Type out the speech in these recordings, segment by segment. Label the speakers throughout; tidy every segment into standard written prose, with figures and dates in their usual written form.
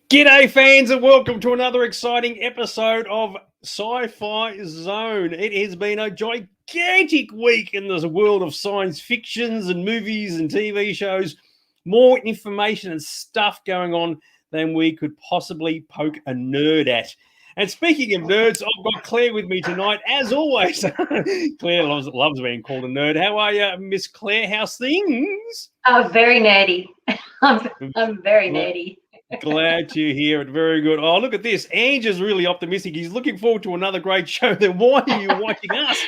Speaker 1: G'day, fans, and welcome to another exciting episode of Sci-Fi Zone. It has been a gigantic week in this world of science fictions and movies and TV shows. More information and stuff going on than we could possibly poke a nerd at. And speaking of nerds, I've got Claire with me tonight, as always. Claire loves being called a nerd. How are you, Miss Claire? How's things?
Speaker 2: Oh, very nerdy. I'm very nerdy.
Speaker 1: Glad to hear it. Very good. Oh, look at this. Ange is really optimistic. He's looking forward to another great show. Then why are you watching us?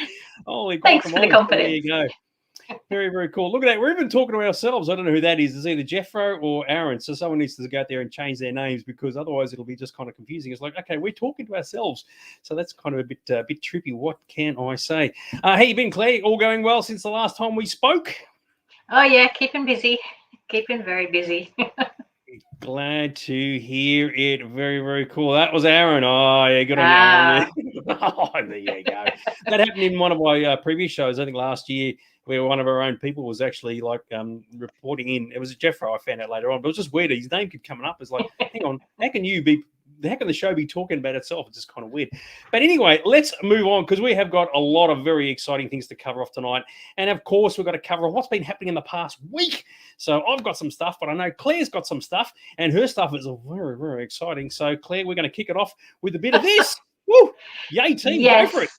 Speaker 1: Holy
Speaker 2: Thanks for the confidence.
Speaker 1: There you go. Very, very cool. Look at that. We're even talking to ourselves. I don't know who that is. It's either Jeffro or Aaron. So someone needs to go out there and change their names because otherwise it'll be just kind of confusing. It's like, okay, we're talking to ourselves. So that's kind of a bit trippy. What can I say? How you been, Claire? All going well since the last time we spoke?
Speaker 2: Oh, yeah. Keeping busy. Keeping very busy.
Speaker 1: Glad to hear it. Very, very cool. That was Aaron. Oh, yeah, good on you, Aaron. Oh, there you go. That happened in one of my previous shows, I think last year, where one of our own people was actually like reporting in. It was Jeffro, I found out later on, but it was just weird. His name kept coming up. It's like, hang on, how can the show be talking about itself? It's just kind of weird. But anyway, let's move on because we have got a lot of very exciting things to cover off tonight. And of course, we've got to cover what's been happening in the past week. So I've got some stuff, but I know Claire's got some stuff, and her stuff is very, very exciting. So Claire, we're going to kick it off with a bit of this. Woo! Yay, team,
Speaker 2: yes.
Speaker 1: Go for it.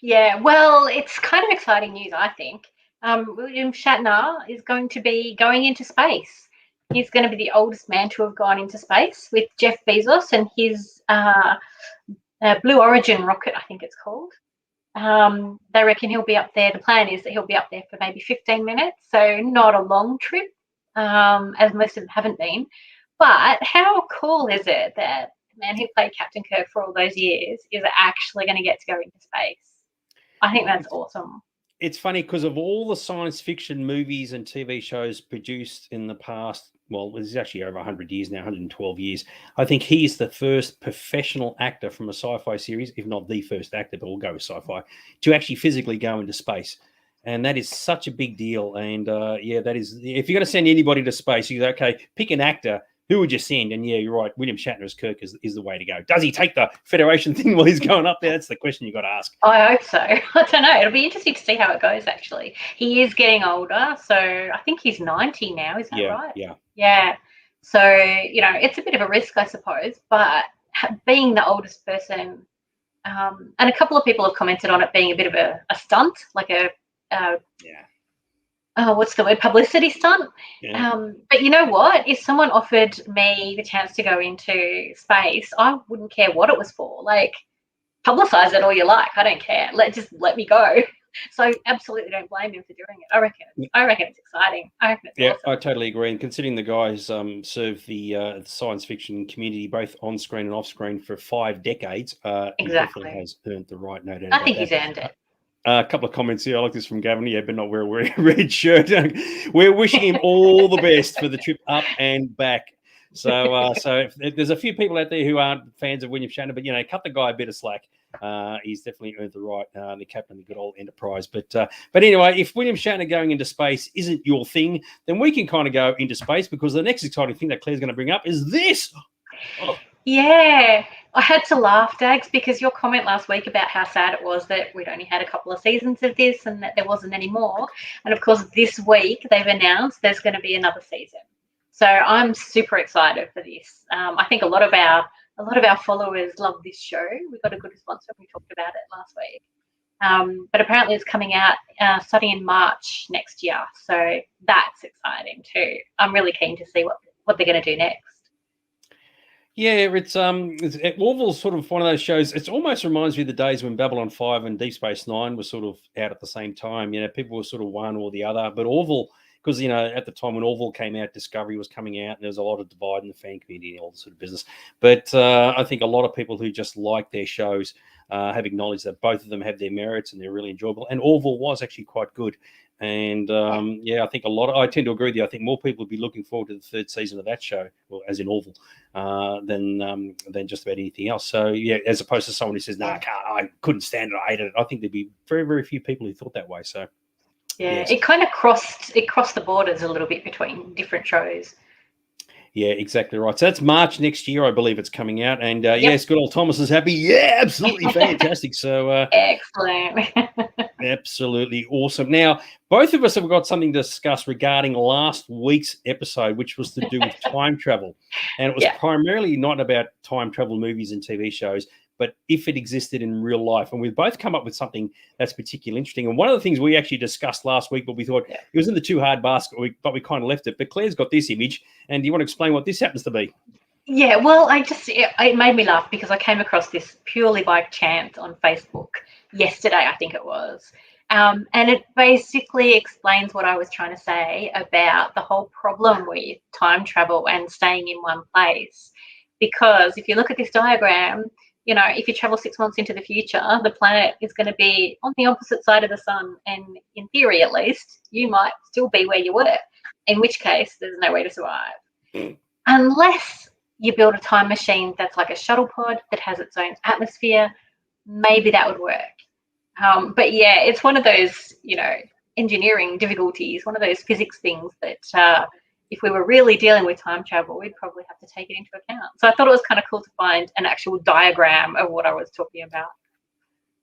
Speaker 2: Yeah, well, it's kind of exciting news, I think. William Shatner is going to be going into space. He's going to be the oldest man to have gone into space with Jeff Bezos and his Blue Origin rocket, I think it's called. They reckon he'll be up there. The plan is that he'll be up there for maybe 15 minutes, so not a long trip, as most of them haven't been. But how cool is it that the man who played Captain Kirk for all those years is actually going to get to go into space? I think that's awesome.
Speaker 1: It's funny because of all the science fiction movies and TV shows produced in the past, well, it's actually over 100 years now, 112 years. I think he's the first professional actor from a sci-fi series, if not the first actor, but we'll go with sci-fi, to actually physically go into space. And that is such a big deal. And that is, if you're going to send anybody to space, you go, okay, pick an actor. Who would you send? And yeah, you're right. William Shatner as Kirk is the way to go. Does he take the Federation thing while he's going up there? That's the question you got to ask.
Speaker 2: I hope so. I don't know. It'll be interesting to see how it goes, actually. He is getting older. So I think he's 90 now. Is that right?
Speaker 1: Yeah.
Speaker 2: Yeah. So, it's a bit of a risk, I suppose. But being the oldest person, and a couple of people have commented on it being a bit of a stunt, like what's the word? Publicity stunt.
Speaker 1: Yeah.
Speaker 2: But you know what? If someone offered me the chance to go into space, I wouldn't care what it was for. Like, publicize it all you like. I don't care. Just let me go. So I absolutely don't blame him for doing it. I reckon it's exciting. I reckon it's awesome.
Speaker 1: I totally agree. And considering the guys served the science fiction community both on screen and off screen for 5 decades, he definitely has earned the right. No doubt.
Speaker 2: I think he's earned it.
Speaker 1: A couple of comments here. I like this from Gavin. Yeah, but not wear a red shirt. We're wishing him all the best for the trip up and back. So if there's a few people out there who aren't fans of William Shatner, but cut the guy a bit of slack. He's definitely earned the right. The captain of the good old Enterprise. But anyway, if William Shatner going into space isn't your thing, then we can kind of go into space because the next exciting thing that Claire's going to bring up is this. Oh.
Speaker 2: Yeah, I had to laugh, Dags, because your comment last week about how sad it was that we'd only had a couple of seasons of this and that there wasn't any more. And of course, this week they've announced there's going to be another season. So I'm super excited for this. I think a lot of our followers love this show. We got a good response when we talked about it last week. But apparently it's coming out starting in March next year. So that's exciting too. I'm really keen to see what they're going to do next.
Speaker 1: Yeah, it's Orville's sort of one of those shows. It almost reminds me of the days when Babylon 5 and Deep Space Nine were sort of out at the same time. People were sort of one or the other. But Orville, because at the time when Orville came out, Discovery was coming out, and there was a lot of divide in the fan community and all this sort of business. But I think a lot of people who just like their shows have acknowledged that both of them have their merits and they're really enjoyable. And Orville was actually quite good. And I think I tend to agree with you. I think more people would be looking forward to the third season of that show, well, as in Orville, than just about anything else. So yeah, as opposed to someone who says, "No, I couldn't stand it, I hated it." I think there'd be very, very few people who thought that way. So
Speaker 2: yeah, yes. It kind of crossed the borders a little bit between different shows.
Speaker 1: Yeah, exactly right. So that's March next year, I believe it's coming out. And yes, good old Thomas is happy. Yeah, absolutely fantastic. So
Speaker 2: Excellent.
Speaker 1: absolutely awesome. Now, both of us have got something to discuss regarding last week's episode, which was to do with time travel. And it was primarily not about time travel movies and TV shows, but if it existed in real life. And we've both come up with something that's particularly interesting. And one of the things we actually discussed last week, but we thought it was in the too hard basket, but we kind of left it. But Claire's got this image. And do you want to explain what this happens to be?
Speaker 2: Yeah, well, it made me laugh because I came across this purely by chance on Facebook yesterday, I think it was. And it basically explains what I was trying to say about the whole problem with time travel and staying in one place. Because if you look at this diagram, you know, if you travel 6 months into the future, the planet is going to be on the opposite side of the sun. And in theory, at least, you might still be where you were, in which case there's no way to survive. Unless you build a time machine that's like a shuttle pod that has its own atmosphere, maybe that would work. But yeah, it's one of those, you know, engineering difficulties, one of those physics things that if we were really dealing with time travel, we'd probably have to take it into account. So I thought it was kind of cool to find an actual diagram of what I was talking about.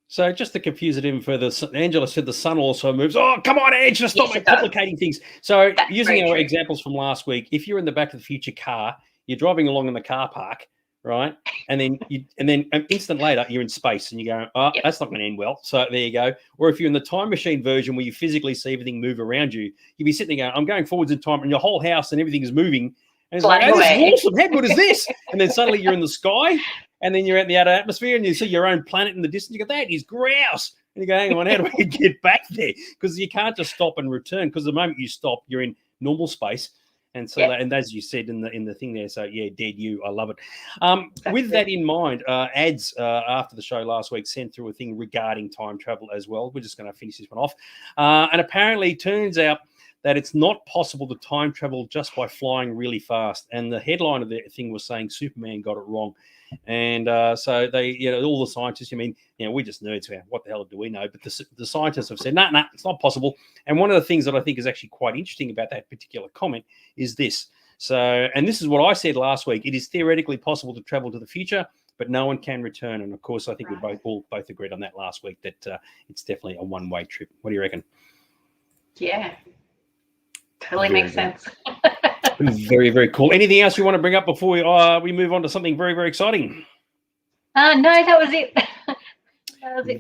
Speaker 1: So just to confuse it even further, Angela said the sun also moves. Oh, come on, Angela, stop complicating things. So that's using our examples from last week, if you're in the Back of the Future car, you're driving along in the car park, right? And then an instant later, you're in space and you go, oh, that's not going to end well. So there you go. Or if you're in the time machine version where you physically see everything move around you, you'd be sitting there going, I'm going forwards in time and your whole house and everything is moving. And it's like, oh, this is awesome. How good is this? And then suddenly you're in the sky and then you're out in the outer atmosphere and you see your own planet in the distance. You go, that is grouse. And you go, hang on, how do we get back there? Because you can't just stop and return, because the moment you stop, you're in normal space. And so, and as you said in the thing there, so yeah, dead you, I love it. With that in mind, ads after the show last week sent through a thing regarding time travel as well. We're just going to finish this one off. And apparently it turns out that it's not possible to time travel just by flying really fast. And the headline of the thing was saying Superman got it wrong. And so they, you know, all the scientists, I mean, you know, we're just nerds. What the hell do we know? But the scientists have said, no, it's not possible. And one of the things that I think is actually quite interesting about that particular comment is this. So, and this is what I said last week. It is theoretically possible to travel to the future, but no one can return. And of course, I think we both agreed on that last week that it's definitely a one-way trip. What do you reckon?
Speaker 2: Yeah, totally makes sense.
Speaker 1: Very, very cool. Anything else you want to bring up before we move on to something very, very exciting?
Speaker 2: No, that was it.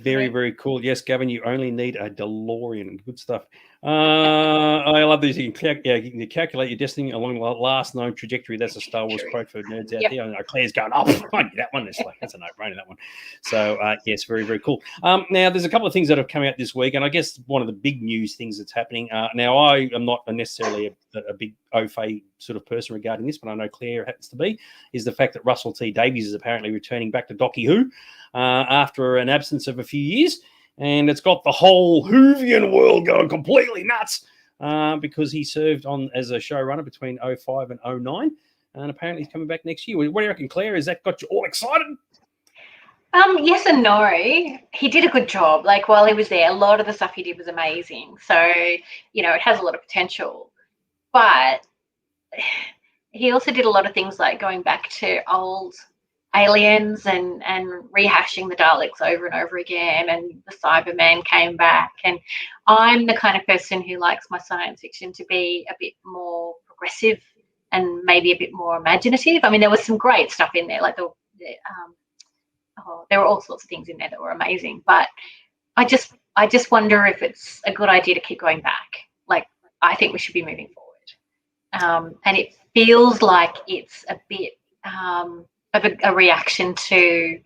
Speaker 1: Very, very cool. Yes, Gavin, you only need a DeLorean. Good stuff. I love these. You can calculate your destiny along the last known trajectory. That's a Star Wars quote for nerds out there. I know Claire's going, oh, I knew that one. It's like, that's a no-brainer, that one. So, yes, very, very cool. Now, there's a couple of things that have come out this week, and I guess one of the big news things that's happening. Now, I am not necessarily a big au fait sort of person regarding this, but I know Claire happens to be, is the fact that Russell T Davies is apparently returning back to Doctor Who after an absence of a few years. And it's got the whole Whovian world going completely nuts because he served on as a showrunner between 05 and 09. And apparently he's coming back next year. What do you reckon, Claire? Has that got you all excited?
Speaker 2: Yes and no. He did a good job. Like, while he was there, a lot of the stuff he did was amazing. So, you know, it has a lot of potential. But he also did a lot of things like going back to old aliens and rehashing the Daleks over and over again, and the Cybermen came back. And I'm the kind of person who likes my science fiction to be a bit more progressive and maybe a bit more imaginative. I mean, there was some great stuff in there, like there were all sorts of things in there that were amazing, but I just wonder if it's a good idea to keep going back. Like, I think we should be moving forward. And it feels like it's a bit of a reaction to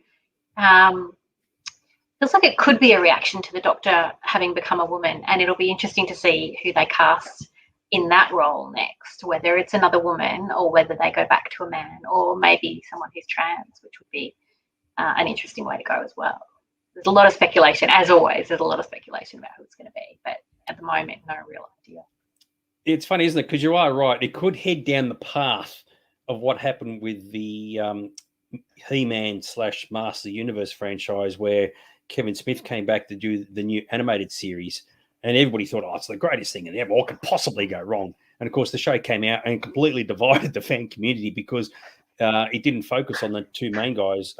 Speaker 2: feels like it could be a reaction to the Doctor having become a woman, and it'll be interesting to see who they cast in that role next, whether it's another woman or whether they go back to a man, or maybe someone who's trans, which would be an interesting way to go as well. There's a lot of speculation, as always. There's a lot of speculation about who it's going to be, but at the moment, no real idea.
Speaker 1: It's funny, isn't it? Because you are right. It could head down the path of what happened with the He-Man / Master of the Universe franchise, where Kevin Smith came back to do the new animated series, and everybody thought, oh, it's the greatest thing in ever. What could possibly go wrong? And of course, the show came out and completely divided the fan community because it didn't focus on the two main guys,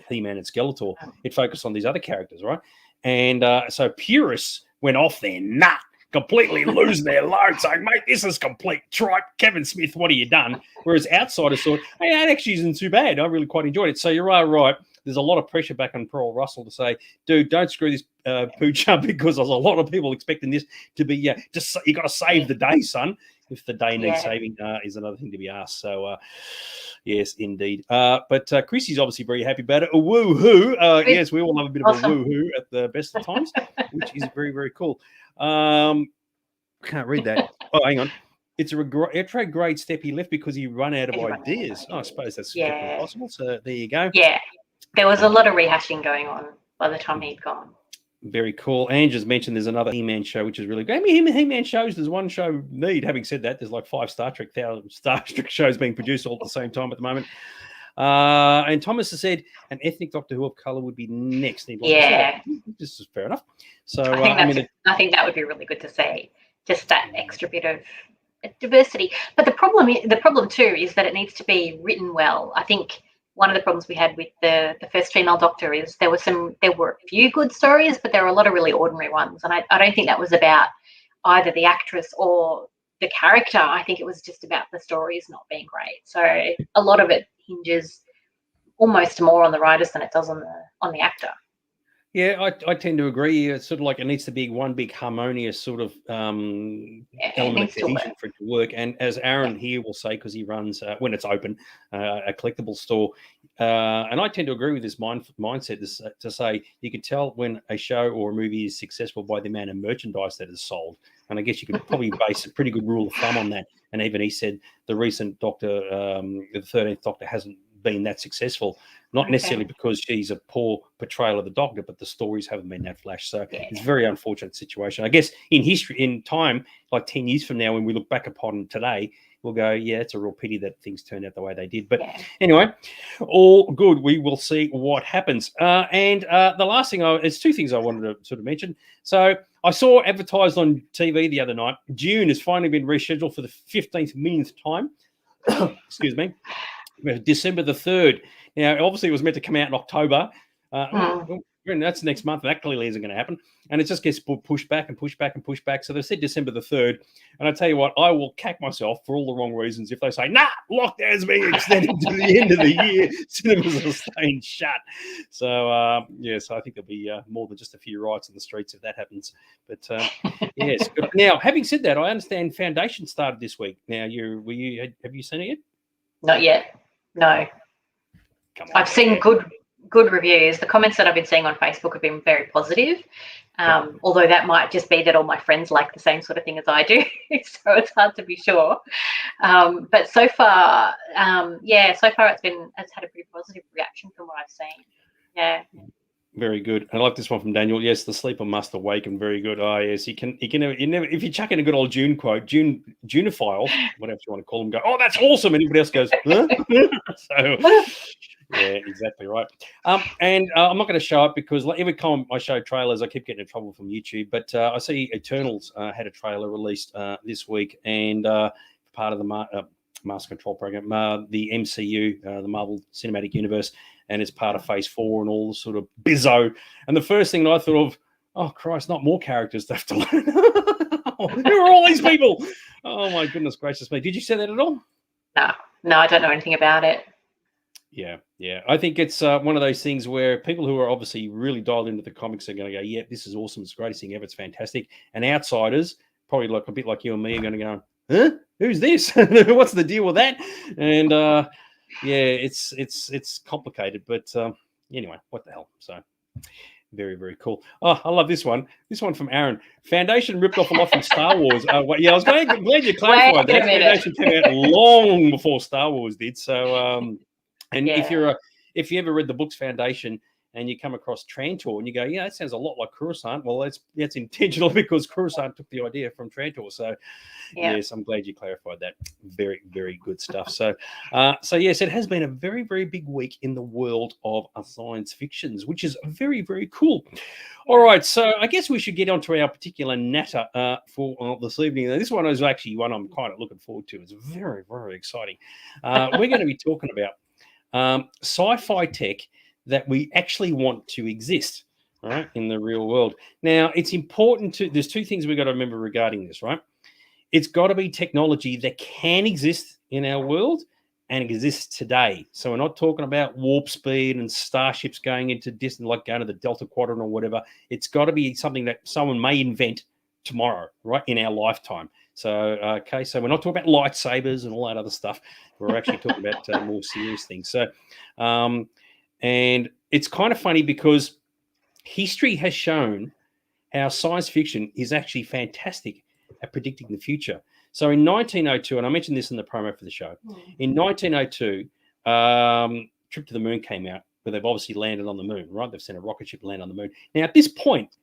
Speaker 1: He-Man and Skeletor. It focused on these other characters, right? And so purists went off their nut, completely losing their load, saying, mate, this is complete tripe. Kevin Smith, what have you done? Whereas outsiders thought, hey, that actually isn't too bad. I really quite enjoyed it. So you're right. There's a lot of pressure back on Pearl Russell to say, dude, don't screw this pooch up, because there's a lot of people expecting this to be, just you got to save the day, son. If the day needs saving is another thing to be asked. So, yes, indeed. But Chrissy's obviously very happy about it. A woo-hoo. Yes, we all love a bit of a woo-hoo at the best of times, which is very, very cool. Can't read that. Oh, hang on. It's a retrograde step he left because he run out of ideas. I suppose that's possible. So there you go.
Speaker 2: Yeah, there was a lot of rehashing going on by the time he'd gone.
Speaker 1: Very cool. Andrew's mentioned there's another He-Man show, which is really good. I mean, He-Man shows, there's one show need. Having said that, there's like 5 Star Trek shows being produced all at the same time at the moment. And Thomas has said an ethnic Doctor Who of colour would be next.
Speaker 2: Yeah.
Speaker 1: This is fair enough. So
Speaker 2: I think that would be really good to see. Just that extra bit of diversity. But the problem too is that it needs to be written well. I think one of the problems we had with the first female Doctor is there were a few good stories, but there were a lot of really ordinary ones. And I don't think that was about either the actress or the character. I think it was just about the stories not being great. So a lot of it hinges almost more on the writers than it does on the actor.
Speaker 1: Yeah, I tend to agree. It's sort of like it needs to be one big harmonious sort of element of cohesion for it to work. And as Aaron here will say, because he runs, when it's open, a collectible store, and I tend to agree with this mindset to say you can tell when a show or a movie is successful by the amount of merchandise that is sold. And I guess you could probably base a pretty good rule of thumb on that. And even he said the recent Doctor, the 13th Doctor, hasn't been that successful. Not necessarily because she's a poor portrayal of the Doctor, but the stories haven't been that flash. So it's a very unfortunate situation. I guess in history, in time, like 10 years from now, when we look back upon today, we'll go, yeah, it's a real pity that things turned out the way they did. But anyway, all good. We will see what happens. And the last thing, there's 2 things I wanted to sort of mention. So I saw advertised on TV the other night, June has finally been rescheduled for the 15th millionth time. Excuse me. December the 3rd. Now, obviously, it was meant to come out in October. That's next month. That clearly isn't going to happen. And it just gets pushed back and pushed back and pushed back. So they said December the 3rd. And I tell you what, I will cack myself for all the wrong reasons if they say, nah, lockdown's being extended to the end of the year. Cinemas are staying shut. So, so I think there'll be more than just a few riots in the streets if that happens. But, yes. Now, having said that, I understand Foundation started this week. Now, have you seen it yet?
Speaker 2: Not yet. No.
Speaker 1: Come on,
Speaker 2: I've seen good reviews. The comments that I've been seeing on Facebook have been very positive, although that might just be that all my friends like the same sort of thing as I do, so it's hard to be sure. But so far, it's had a pretty positive reaction from what I've seen. Yeah.
Speaker 1: Very good. I like this one from Daniel. Yes, the sleeper must awaken. Very good. Oh, yes, you never. If you chuck in a good old June quote, Junophile, whatever you want to call them, go, oh, that's awesome. And everybody else goes, huh? So, yeah, exactly right. And I'm not going to show it because every time I show trailers, I keep getting in trouble from YouTube. But I see Eternals had a trailer released this week, and part of the Master Control program, the MCU, the Marvel Cinematic Universe, and it's part of Phase 4 and all the sort of bizzo. And the first thing I thought of, oh, Christ, not more characters to have to learn. Who are all these people? Oh, my goodness gracious me. Did you say that at all?
Speaker 2: No, I don't know anything about it.
Speaker 1: Yeah. I think it's one of those things where people who are obviously really dialed into the comics are going to go, yeah, this is awesome. It's the greatest thing ever. It's fantastic. And outsiders, probably like a bit like you and me, are going to go, huh? Who's this? What's the deal with that? And it's complicated, but anyway, what the hell? So very, very cool. Oh, I love this one. This one from Aaron. Foundation ripped off a lot from Star Wars. I was glad you clarified that. Foundation came out long before Star Wars did. So, and if you ever read the books Foundation, and you come across Trantor and you go, yeah, that sounds a lot like Coruscant. Well, that's intentional because Coruscant took the idea from Trantor. So, yes, I'm glad you clarified that. Very, very good stuff. So yes, it has been a very, very big week in the world of science fictions, which is very, very cool. All right, so I guess we should get on to our particular natter for this evening. Now, this one is actually one I'm kind of looking forward to. It's very, very exciting. We're going to be talking about sci-fi tech that we actually want to exist, right, in the real world. Now, it's important there's two things we've got to remember regarding this, right? It's got to be technology that can exist in our world and exists today. So we're not talking about warp speed and starships going into distant, like going to the Delta Quadrant or whatever. It's got to be something that someone may invent tomorrow, right, in our lifetime. So, okay, so we're not talking about lightsabers and all that other stuff. We're actually talking about more serious things. So, and it's kind of funny because history has shown how science fiction is actually fantastic at predicting the future. So in 1902, and I mentioned this in the promo for the show, in 1902, Trip to the Moon came out, where they've obviously landed on the moon, right? They've sent a rocket ship to land on the moon. Now, at this point,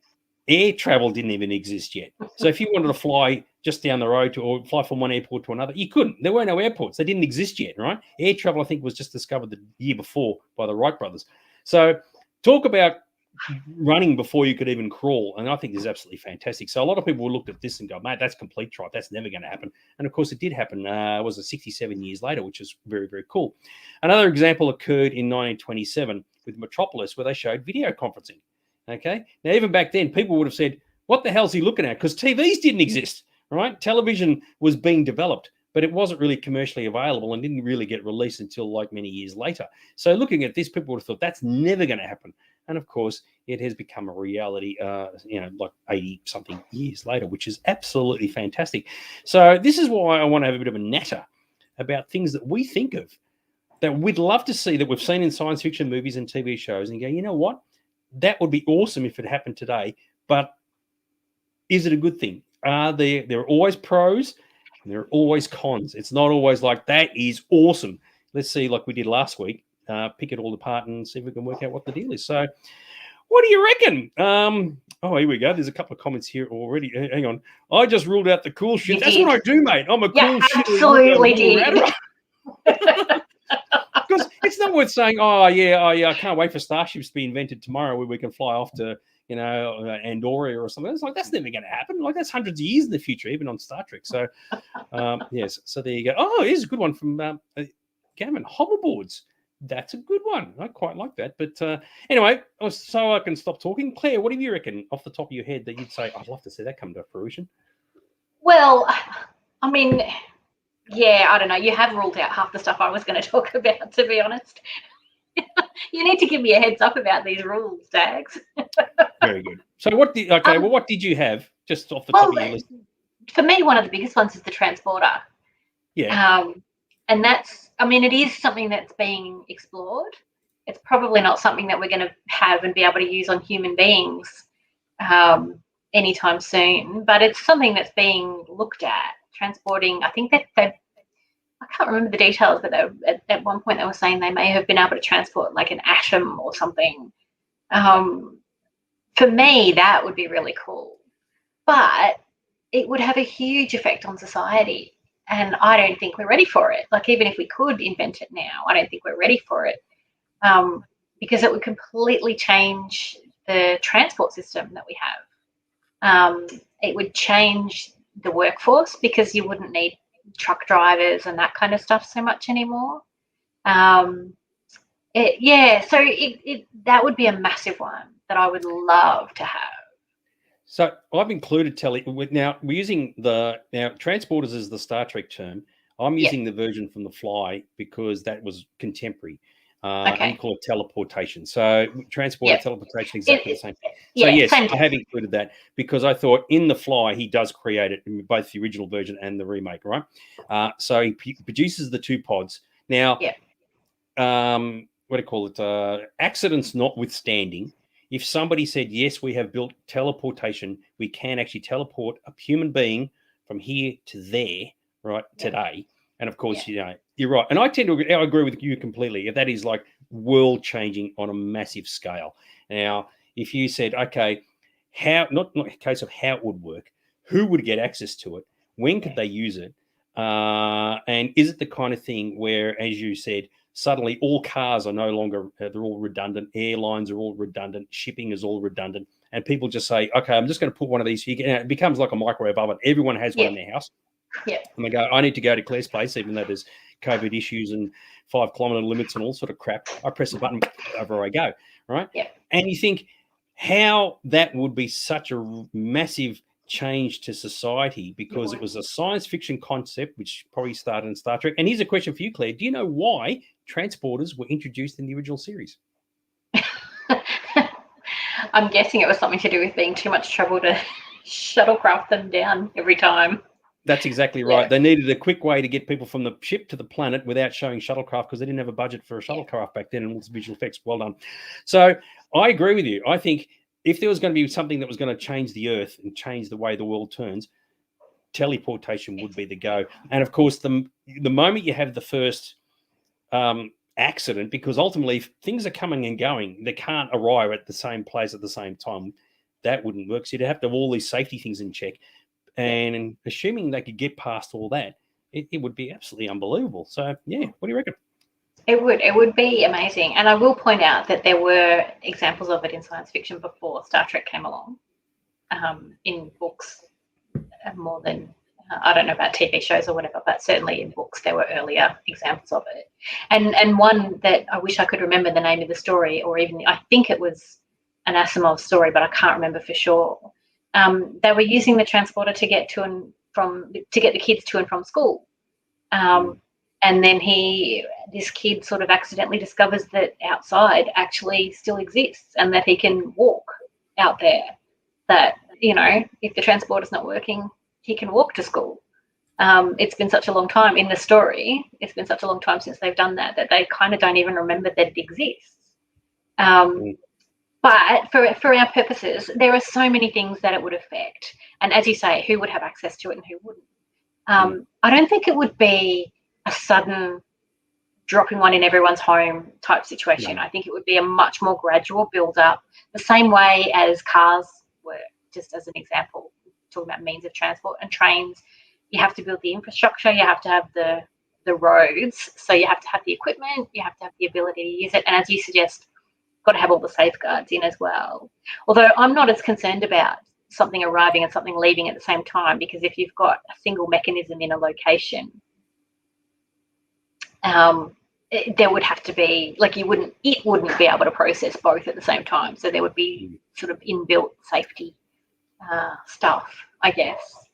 Speaker 1: air travel didn't even exist yet. So if you wanted to fly just down the road or fly from one airport to another, you couldn't. There were no airports. They didn't exist yet, right? Air travel, I think, was just discovered the year before by the Wright brothers. So talk about running before you could even crawl, and I think this is absolutely fantastic. So a lot of people looked at this and go, mate, that's complete tripe. That's never going to happen. And of course, it did happen. Was it 67 years later, which is very, very cool. Another example occurred in 1927 with Metropolis, where they showed video conferencing. Okay, now even back then, people would have said, "What the hell's he looking at?" Because TVs didn't exist, right? Television was being developed, but it wasn't really commercially available and didn't really get released until like many years later. So looking at this, people would have thought that's never going to happen. And of course, it has become a reality, like 80-something years later, which is absolutely fantastic. So this is why I want to have a bit of a natter about things that we think of that we'd love to see, that we've seen in science fiction movies and TV shows, and go, you know what? That would be awesome if it happened today. But is it a good thing? There are always pros and there are always cons. It's not always like, that is awesome. Let's see, like we did last week, pick it all apart and see if we can work out what the deal is. So what do you reckon? Here we go. There's a couple of comments here already. Hang on. I just ruled out the cool shit. That's what I do, mate. I'm a cool shit.
Speaker 2: Absolutely did.
Speaker 1: Because it's not worth saying, I can't wait for starships to be invented tomorrow where we can fly off to, Andoria or something. It's like, that's never going to happen. Like, that's hundreds of years in the future, even on Star Trek. So, yes. So there you go. Oh, here's a good one from Gavin. Hoverboards. That's a good one. I quite like that. But anyway, so I can stop talking. Claire, what do you reckon off the top of your head that you'd say, I'd love to see that come to fruition?
Speaker 2: Well, I mean, yeah, I don't know. You have ruled out half the stuff I was going to talk about, to be honest. You need to give me a heads up about these rules, Dags.
Speaker 1: Very good. So what did you have just off the top of your list?
Speaker 2: For me, one of the biggest ones is the transporter.
Speaker 1: Yeah.
Speaker 2: And that's, I mean, it is something that's being explored. It's probably not something that we're going to have and be able to use on human beings anytime soon, but it's something that's being looked at, transporting. I think that I can't remember the details, but at one point they were saying they may have been able to transport like an atom or something. For me, that would be really cool. But it would have a huge effect on society. And I don't think we're ready for it. Like, even if we could invent it now, I don't think we're ready for it because it would completely change the transport system that we have. It would change the workforce because you wouldn't need truck drivers and that kind of stuff so much anymore. So that would be a massive one that I would love to have.
Speaker 1: So I've included now we're using transporters is the Star Trek term. I'm using the version from The Fly because that was contemporary. And you call it teleportation. So transporter, teleportation, exactly the same thing. So yes, I have included that because I thought in The Fly he does create it in both the original version and the remake, right? So he produces the two pods. Now, what do you call it? Accidents notwithstanding. If somebody said, yes, we have built teleportation, we can actually teleport a human being from here to there, right, today, And of course, you're right. And I agree with you completely. If that is like world changing on a massive scale. Now, if you said, okay, how, not a case of how it would work, who would get access to it? When could they use it? And is it the kind of thing where, as you said, suddenly all cars are no longer, they're all redundant. Airlines are all redundant. Shipping is all redundant. And people just say, okay, I'm just going to put one of these. It becomes like a microwave oven. Everyone has one in their house.
Speaker 2: Yeah.
Speaker 1: And they go, I need to go to Claire's place, even though there's COVID issues and 5 kilometre limits and all sort of crap. I press a button, over I go, right?
Speaker 2: Yeah.
Speaker 1: And you think how that would be such a massive change to society, because it was a science fiction concept, which probably started in Star Trek. And here's a question for you, Claire. Do you know why transporters were introduced in the original series?
Speaker 2: I'm guessing it was something to do with being too much trouble to shuttlecraft them down every time.
Speaker 1: That's exactly right. They needed a quick way to get people from the ship to the planet without showing shuttlecraft, because they didn't have a budget for a shuttlecraft back then, and all the visual effects. Well done. So I agree with you. I think if there was going to be something that was going to change the Earth and change the way the world turns, teleportation would be the go. And of course, the moment you have the first accident, because ultimately if things are coming and going, they can't arrive at the same place at the same time. That wouldn't work. So you'd have to have all these safety things in check. And assuming they could get past all that, it would be absolutely unbelievable. So, yeah, what do you reckon?
Speaker 2: It would be amazing. And I will point out that there were examples of it in science fiction before Star Trek came along, in books more than, I don't know about TV shows or whatever, but certainly in books there were earlier examples of it. And one that I wish I could remember the name of the story, or even I think it was an Asimov story, but I can't remember for sure. They were using the transporter to get to get the kids to and from school. And then this kid sort of accidentally discovers that outside actually still exists, and that he can walk out there, that, if the transporter's not working, he can walk to school. It's been such a long time in the story. It's been such a long time since they've done that they kind of don't even remember that it exists. But for our purposes, there are so many things that it would affect. And as you say, who would have access to it and who wouldn't? I don't think it would be a sudden dropping one in everyone's home type situation. No. I think it would be a much more gradual build up, the same way as cars were, just as an example, talking about means of transport, and trains. You have to build the infrastructure, you have to have the roads, so you have to have the equipment, you have to have the ability to use it, and as you suggest, got to have all the safeguards in as well. Although I'm not as concerned about something arriving and something leaving at the same time, because if you've got a single mechanism in a location, there would have to be, like, it wouldn't be able to process both at the same time. So there would be sort of inbuilt safety stuff, I guess.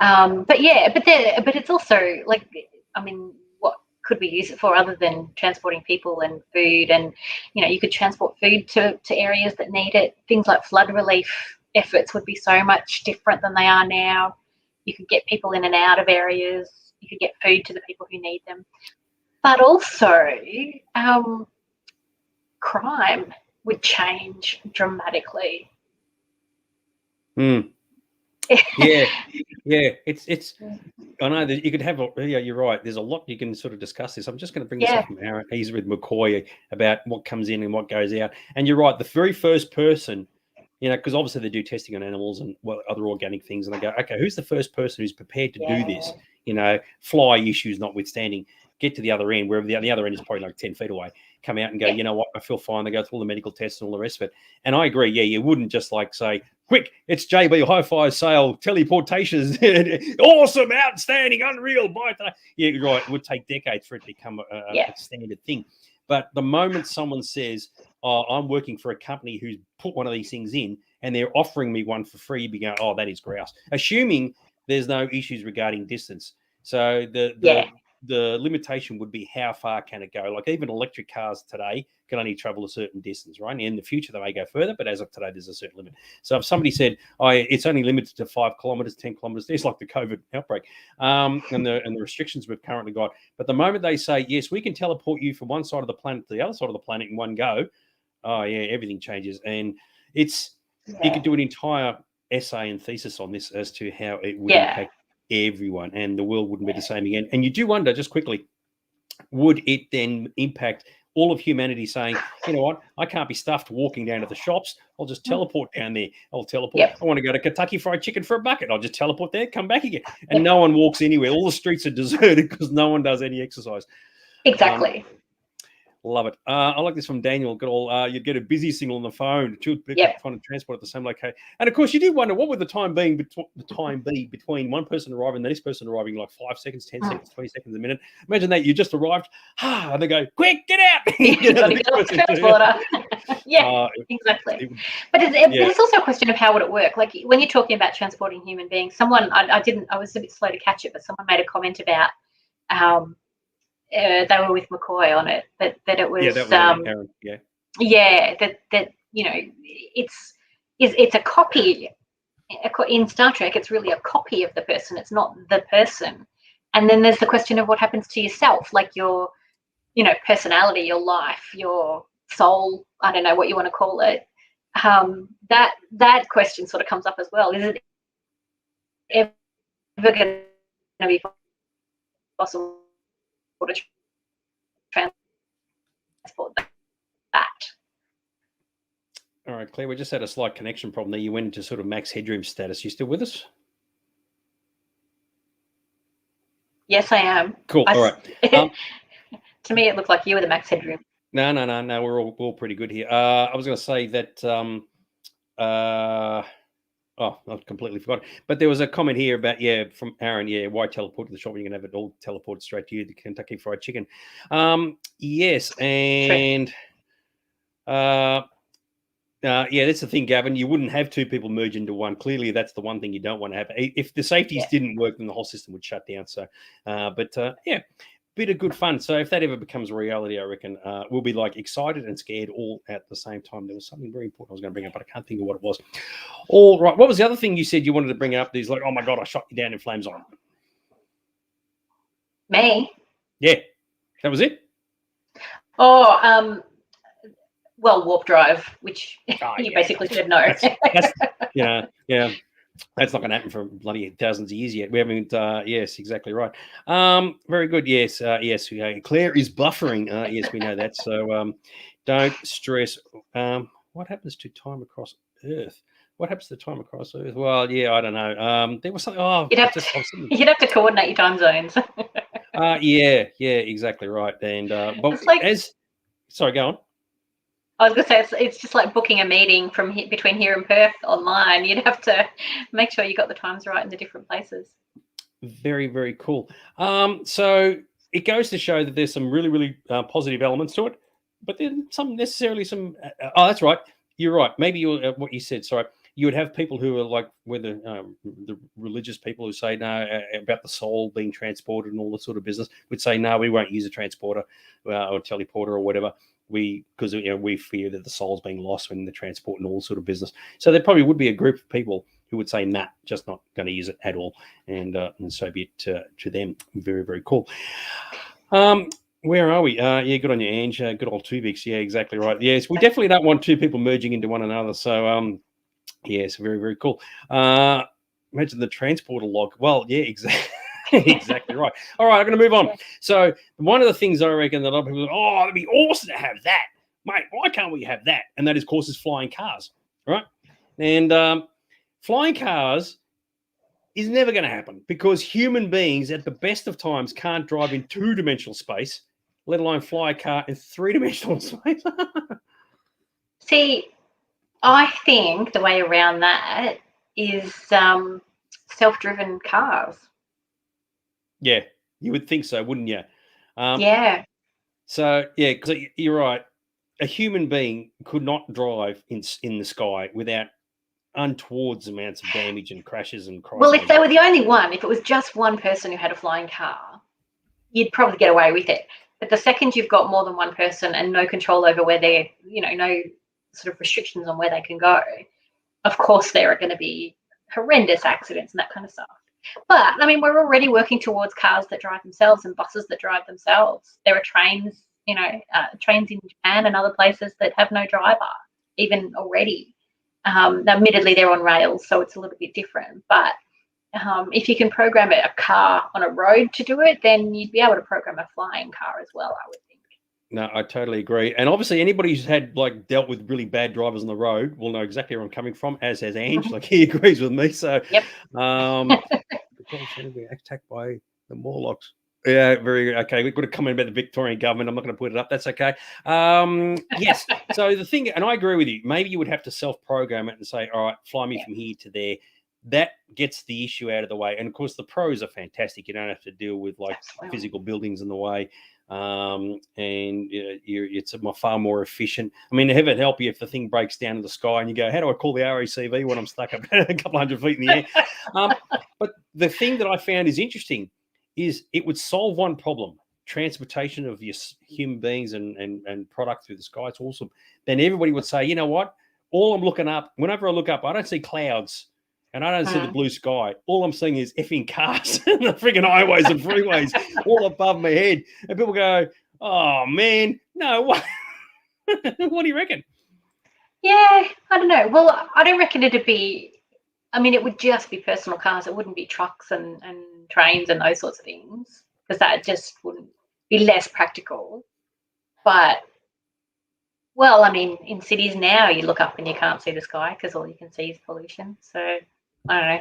Speaker 2: But it's also like, I mean, what could we use it for other than transporting people and food? And, you could transport food to areas that need it. Things like flood relief efforts would be so much different than they are now. You could get people in and out of areas. You could get food to the people who need them. But also, crime would change dramatically.
Speaker 1: Yeah. It's. I know that you could have. Yeah, you're right. There's a lot you can sort of discuss this. I'm just going to bring this up from Aaron. He's with McCoy about what comes in and what goes out. And you're right. The very first person, because obviously they do testing on animals and other organic things, and they go, okay, who's the first person who's prepared to do this? Fly issues notwithstanding. Get to the other end, wherever the other end is probably like 10 feet away, come out and go, you know what, I feel fine. They go through all the medical tests and all the rest of it. And I agree, you wouldn't just like say, quick, it's JB Hi-Fi sale, teleportation, awesome, outstanding, unreal, buy today. Yeah, right, it would take decades for it to become a standard thing. But the moment someone says, I'm working for a company who's put one of these things in and they're offering me one for free, you'd be going, oh, that is grouse. Assuming there's no issues regarding distance. So the limitation would be how far can it go? Like even electric cars today can only travel a certain distance, right? And in the future, they may go further, but as of today, there's a certain limit. So if somebody said, it's only limited to 5 kilometers, 10 kilometers, it's like the COVID outbreak and the restrictions we've currently got. But the moment they say, yes, we can teleport you from one side of the planet to the other side of the planet in one go, everything changes. And you could do an entire essay and thesis on this as to how it would impact everyone, and the world wouldn't be the same again. And you do wonder, just quickly, would it then impact all of humanity saying, you know what, I can't be stuffed walking down to the shops. I'll just teleport down there. I'll teleport.
Speaker 2: Yep.
Speaker 1: I want to go to Kentucky Fried Chicken for a bucket. I'll just teleport there, come back again. And
Speaker 2: Yep.
Speaker 1: no one walks anywhere. All the streets are deserted because no one does any exercise.
Speaker 2: Exactly.
Speaker 1: Love it. I like this from Daniel. Good old, you'd get a busy signal on the phone.
Speaker 2: Yep.
Speaker 1: Trying to transport at the same location. And of course, you do wonder what would the time be between one person arriving and the next person arriving, like 5 seconds, 10 seconds, 20 seconds, a minute. Imagine that you just arrived, and they go, "Quick, get out!"
Speaker 2: You got to get off the transporter. Yeah, exactly. But it's also a question of how would it work. Like when you're talking about transporting human beings, someone I was a bit slow to catch it, but someone made a comment about they were with McCoy on it, that it was
Speaker 1: that was Aaron.
Speaker 2: that you know it's a copy in Star Trek. It's really a copy of the person. It's not the person. And then there's the question of what happens to yourself, like your personality, your life, your soul. I don't know what you want to call it. That question sort of comes up as well. Is it ever going to be possible to transport that?
Speaker 1: All right, Claire, we just had a slight connection problem there. You went into sort of max headroom status. You still with us?
Speaker 2: Yes, I am.
Speaker 1: Cool. All right.
Speaker 2: To me, it looked like you were the max headroom.
Speaker 1: No. We're all pretty good here. I was going to say that. I've completely forgotten. But there was a comment here about from Aaron. Why teleport to the shop when you can have it all teleported straight to you, the Kentucky Fried Chicken. Yes, and that's the thing, Gavin. You wouldn't have two people merge into one. Clearly, that's the one thing you don't want to have. If the safeties didn't work, then the whole system would shut down. So, bit of good fun. So if that ever becomes a reality, I reckon we'll be like excited and scared all at the same time. There was something very important I was going to bring up, but I can't think of what it was. All right. What was the other thing you said you wanted to bring up? These like, oh my God, I shot you down in flames on.
Speaker 2: Me?
Speaker 1: Yeah. That was it?
Speaker 2: Oh, well, warp drive, which you basically said no.
Speaker 1: That's, that's not going to happen for bloody thousands of years yet. We haven't. Yes, exactly right. Very good. Yes. Claire is buffering. Yes, we know that. So don't stress. What happens to time across Earth? What happens to time across Earth? Well, I don't know. There was something.
Speaker 2: You'd have to coordinate your time zones.
Speaker 1: Exactly right. And but sorry, go on.
Speaker 2: I was going to say it's just like booking a meeting between here and Perth online. You'd have to make sure you got the times right in the different places.
Speaker 1: Very, very cool. So it goes to show that there's some really, really positive elements to it, but then that's right. You're right. Maybe what you said. Sorry. You would have people who are like, whether the religious people who say no about the soul being transported and all this sort of business would say no, we won't use a transporter or teleporter or whatever. Because we fear that the soul's being lost when the transport and all sort of business. So there probably would be a group of people who would say, nah, just not going to use it at all. And so be it to them. Very, very cool. Where are we? Good on you, Ange. Good old 2 weeks. Yeah, exactly right. Yes, we definitely don't want two people merging into one another. So, yes, very, very cool. Imagine the transporter log. Well, yeah, exactly. Exactly right. All right, I'm going to move on. So one of the things I reckon that a lot of people go, it'd be awesome to have that. Mate, why can't we have that? And that, of course, is flying cars, right? And flying cars is never going to happen because human beings at the best of times can't drive in 2-dimensional space, let alone fly a car in 3-dimensional space.
Speaker 2: See, I think the way around that is self-driven cars.
Speaker 1: Yeah, you would think so, wouldn't you?
Speaker 2: Yeah.
Speaker 1: So, yeah, because you're right. A human being could not drive in the sky without untoward amounts of damage and crashes and crashes.
Speaker 2: Well, if they were the only one, if it was just one person who had a flying car, you'd probably get away with it. But the second you've got more than one person and no control over where they're, no sort of restrictions on where they can go, of course there are going to be horrendous accidents and that kind of stuff. But, I mean, we're already working towards cars that drive themselves and buses that drive themselves. There are trains, trains in Japan and other places that have no driver, even already. Admittedly, they're on rails, so it's a little bit different. But if you can program a car on a road to do it, then you'd be able to program a flying car as well, I would think.
Speaker 1: No, I totally agree. And obviously, anybody who's had dealt with really bad drivers on the road will know exactly where I'm coming from. As has Ange, he agrees with me. So,
Speaker 2: yep.
Speaker 1: Be attacked by the Morlocks. Yeah, very okay. We've got a comment about the Victorian government. I'm not going to put it up. That's okay. Yes. So the thing, and I agree with you. Maybe you would have to self-program it and say, "All right, fly me from here to there." That gets the issue out of the way. And of course, the pros are fantastic. You don't have to deal with physical buildings in the way. And it's far more efficient. I mean, heaven help you if the thing breaks down in the sky and you go, how do I call the RACV when I'm stuck up a couple hundred feet in the air? But the thing that I found is interesting is it would solve one problem: transportation of your human beings and product through the sky. It's awesome. Then everybody would say, you know what? All I'm looking up, whenever I look up, I don't see clouds. And I don't see the blue sky. All I'm seeing is effing cars and the frigging highways and freeways all above my head. And people go, oh, man, no, what? What do you reckon?
Speaker 2: Yeah, I don't know. Well, I don't reckon it'd be, I mean, it would just be personal cars. It wouldn't be trucks and trains and those sorts of things, because that just wouldn't be less practical. But, well, I mean, in cities now, you look up and you can't see the sky because all you can see is pollution. So, I don't know.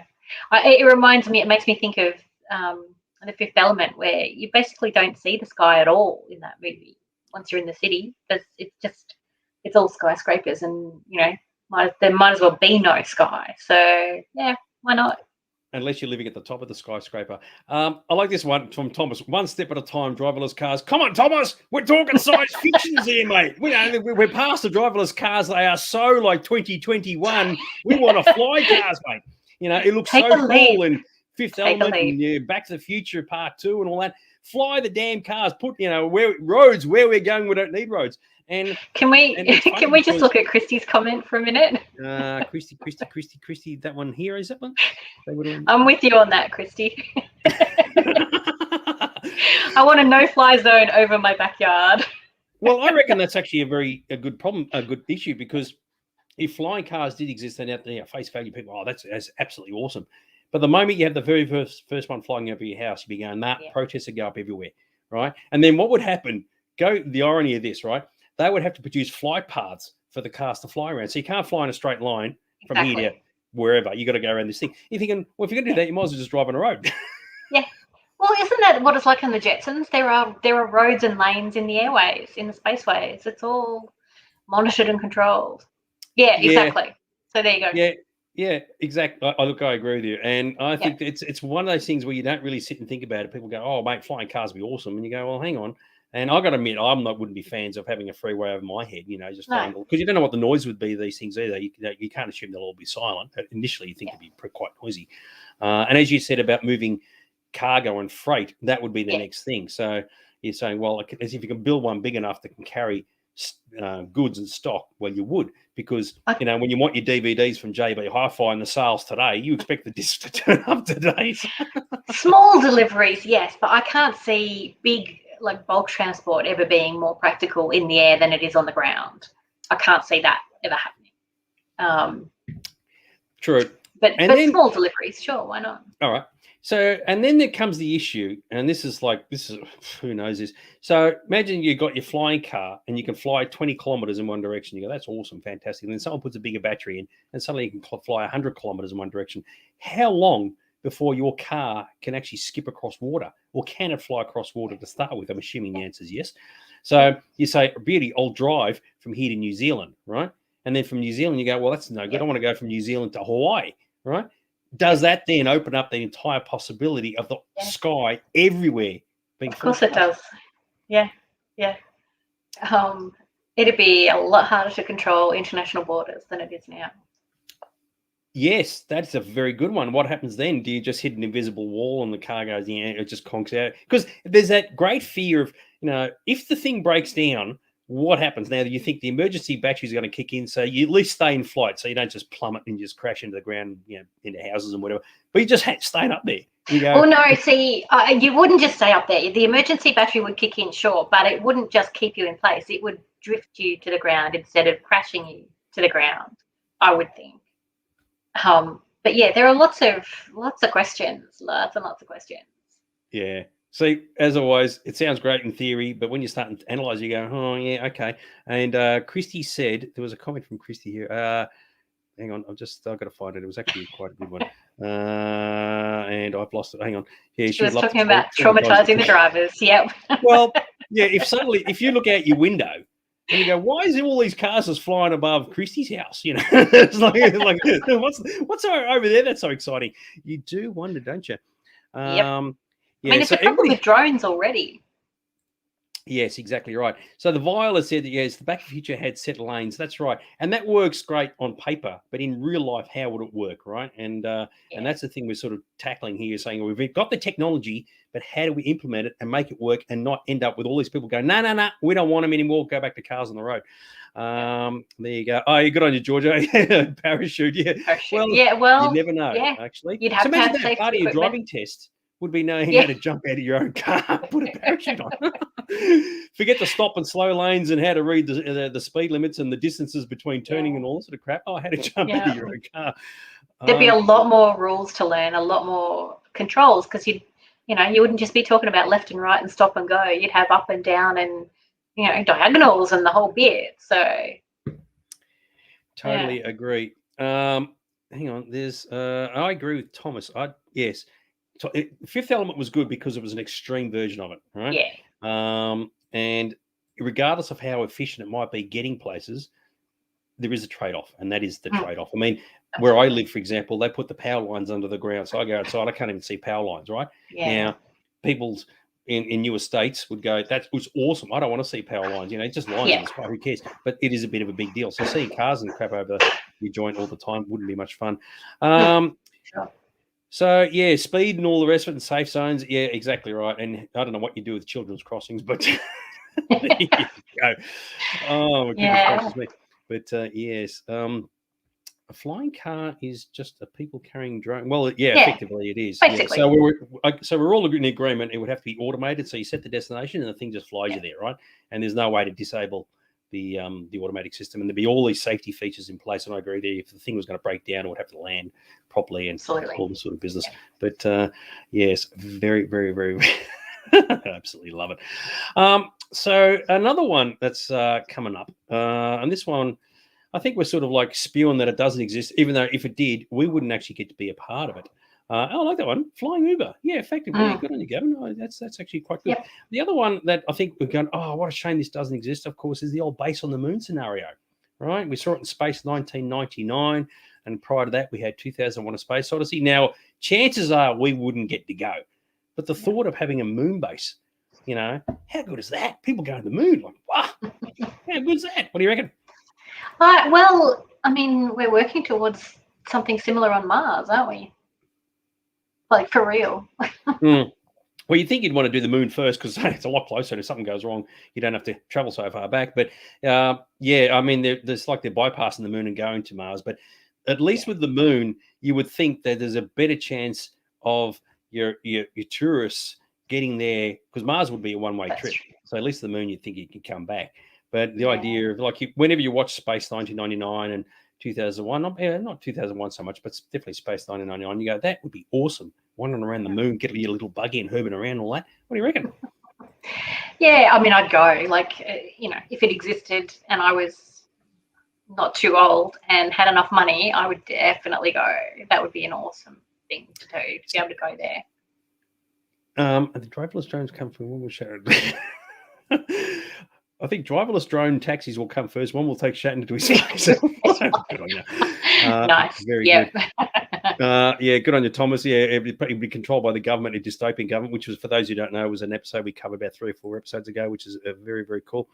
Speaker 2: It reminds me, it makes me think of The Fifth Element, where you basically don't see the sky at all in that movie once you're in the city. It's all skyscrapers, and there might as well be no sky. So yeah, why not?
Speaker 1: Unless you're living at the top of the skyscraper. I like this one from Thomas. One step at a time, driverless cars. Come on, Thomas. We're talking science fictions here, mate. We're past the driverless cars. They are so like 2021. We want to fly cars, mate. It looks so cool in Fifth Element and Back to the Future Part 2 and all that. Fly the damn cars. Put, where we're going, we don't need roads. And
Speaker 2: can we just look at Christy's comment for a minute?
Speaker 1: Christy, that one here, is that one?
Speaker 2: I'm with you on that, Christy. I want a no-fly zone over my backyard.
Speaker 1: Well, I reckon that's actually a good problem, a good issue, because if flying cars did exist, then out there, face value, people, that's absolutely awesome. But the moment you have the very first one flying over your house, you'd be going, protests would go up everywhere, right? And then what would happen? The irony of this, right? They would have to produce flight paths for the cars to fly around. So you can't fly in a straight line from here to wherever. You got to go around this thing. You're thinking, well, if you're going to do that, you might as well just drive on a road.
Speaker 2: Yeah. Well, isn't that what it's like in the Jetsons? There are roads and lanes in the airways, in the spaceways. It's all monitored and controlled. Yeah, exactly. So there you go.
Speaker 1: Yeah, exactly. I agree with you. And I think it's one of those things where you don't really sit and think about it. People go, oh, mate, flying cars would be awesome. And you go, well, hang on. And I got to admit, wouldn't be fans of having a freeway over my head, just because you don't know what the noise would be, these things either. You can't assume they'll all be silent. Initially, you think it'd be quite noisy. And as you said about moving cargo and freight, that would be the next thing. So you're saying, well, as if you can build one big enough that can carry goods and stock, well, you would, because when you want your DVDs from JB Hi-Fi in the sales today, you expect the discs to turn up today.
Speaker 2: Small deliveries, yes, but I can't see big bulk transport ever being more practical in the air than it is on the ground. I can't see that ever happening.
Speaker 1: True,
Speaker 2: but small deliveries, sure, why not?
Speaker 1: All right. So, and then there comes the issue, and this is who knows this. So imagine you got your flying car and you can fly 20 kilometers in one direction. You go, that's awesome, fantastic. And then someone puts a bigger battery in and suddenly you can fly 100 kilometers in one direction. How long before your car can actually skip across water, or can it fly across water to start with? I'm assuming the answer is yes. So you say, beauty, I'll drive from here to New Zealand, right? And then from New Zealand, you go, well, that's no good. I want to go from New Zealand to Hawaii, right? Does that then open up the entire possibility of the sky everywhere being?
Speaker 2: Of course it does. Yeah. It'd be a lot harder to control international borders than it is now.
Speaker 1: Yes, that's a very good one. What happens then? Do you just hit an invisible wall and the car goes, it just conks out? Because there's that great fear of, if the thing breaks down, what happens now? You think the emergency batteries are going to kick in, so you at least stay in flight, so you don't just plummet and just crash into the ground, into houses and whatever. But you just staying up there. You go,
Speaker 2: oh no, see, you wouldn't just stay up there. The emergency battery would kick in, sure, but it wouldn't just keep you in place. It would drift you to the ground instead of crashing you to the ground, I would think. But yeah, there are lots of questions, lots and lots of questions.
Speaker 1: Yeah. See, as always, it sounds great in theory, but when you start to analyze, you go, oh, yeah, okay. And Christy said, there was a comment from Christy here. Hang on, I've got to find it. It was actually quite a good one. And I've lost it. Hang on. Yeah,
Speaker 2: She was
Speaker 1: would love
Speaker 2: talking
Speaker 1: to
Speaker 2: about
Speaker 1: traumatize
Speaker 2: traumatizing the drivers. Yep.
Speaker 1: Well, yeah, if you look out your window and you go, why is there all these cars just flying above Christie's house? You know, it's like what's over there that's so exciting? You do wonder, don't you?
Speaker 2: Yep.
Speaker 1: Yeah,
Speaker 2: I mean, it's
Speaker 1: so
Speaker 2: a problem with drones already.
Speaker 1: Yes, exactly right. So the Viola said that, yes, the Back to the Future had set lanes. That's right. And that works great on paper, but in real life, how would it work, right? And that's the thing we're sort of tackling here, saying we've got the technology, but how do we implement it and make it work and not end up with all these people going, no, we don't want them anymore. Go back to cars on the road. There you go. Oh, you're good on you, Georgia. Parachute, yeah.
Speaker 2: Parachute.
Speaker 1: Well, you never know,
Speaker 2: yeah.
Speaker 1: actually.
Speaker 2: You'd have
Speaker 1: so
Speaker 2: to
Speaker 1: imagine
Speaker 2: have
Speaker 1: that part of your driving test would be knowing how to jump out of your own car, put a parachute on. Forget the stop and slow lanes and how to read the speed limits and the distances between turning and all that sort of crap. Oh, how to jump out of your own car.
Speaker 2: There'd be a lot more rules to learn, a lot more controls, because you wouldn't just be talking about left and right and stop and go. You'd have up and down and diagonals and the whole bit. So
Speaker 1: totally agree. Hang on, there's I agree with Thomas. Yes. So Fifth Element was good because it was an extreme version of it, right?
Speaker 2: Yeah.
Speaker 1: And regardless of how efficient it might be getting places, there is a trade-off, and that is the trade-off. I mean, where I live, for example, they put the power lines under the ground, so I go outside, I can't even see power lines, right?
Speaker 2: Yeah.
Speaker 1: Now, people's in new estates would go, that was awesome. I don't want to see power lines, just lines in the sky, who cares? But it is a bit of a big deal. So seeing cars and crap over your joint all the time wouldn't be much fun.
Speaker 2: Sure.
Speaker 1: So, yeah, speed and all the rest of it and safe zones. Yeah, exactly right. And I don't know what you do with children's crossings, but there you go. Oh, my goodness gracious me. But, yes, a flying car is just a people carrying drone. Well, yeah, effectively it is.
Speaker 2: Basically.
Speaker 1: Yeah. So we're all in agreement. It would have to be automated. So you set the destination and the thing just flies you there, right? And there's no way to disable the automatic system, and there'd be all these safety features in place. And I agree there, if the thing was going to break down, it would have to land properly and all this sort of business. Yeah. But yes, very, very, very, absolutely love it. So another one that's coming up, and this one, I think we're sort of like spewing that it doesn't exist, even though if it did, we wouldn't actually get to be a part of it. I like that one. Flying Uber. Yeah, effectively. Yeah, good on you, Gavin. Oh, that's actually quite good. Yep. The other one that I think we're going, oh, what a shame this doesn't exist, of course, is the old base on the moon scenario, right? We saw it in space 1999, and prior to that, we had 2001: A Space Odyssey. Now, chances are we wouldn't get to go. But the thought of having a moon base, how good is that? People going to the moon. Like, wow, how good is that? What do you reckon?
Speaker 2: Well, I mean, we're working towards something similar on Mars, aren't we? Like, for real.
Speaker 1: Well, you think you'd want to do the moon first because it's a lot closer, and if something goes wrong, you don't have to travel so far back. But yeah, I mean, there's like they're bypassing the moon and going to Mars. But at least with the moon, you would think that there's a better chance of your tourists getting there, because Mars would be a one-way trip. True. So at least the moon, you think you can come back. But the idea of, like, whenever you watch Space 1999 and 2001, not 2001 so much, but definitely Space 1999, you go, that would be awesome. Wandering around the moon, get your little buggy and herbing around and all that. What do you reckon?
Speaker 2: Yeah, I mean, I'd go. Like, if it existed and I was not too old and had enough money, I would definitely go. That would be an awesome thing to do, to be able to go there.
Speaker 1: The driverless drones come from when we showed. I think driverless drone taxis will come first. One will take Shatton to his place. Good on you.
Speaker 2: Nice.
Speaker 1: Very good. Yeah, good on you, Thomas. Yeah, it'd be controlled by the government, a dystopian government, which was, for those who don't know, was an episode we covered about 3 or 4 episodes ago, which is very, very cool.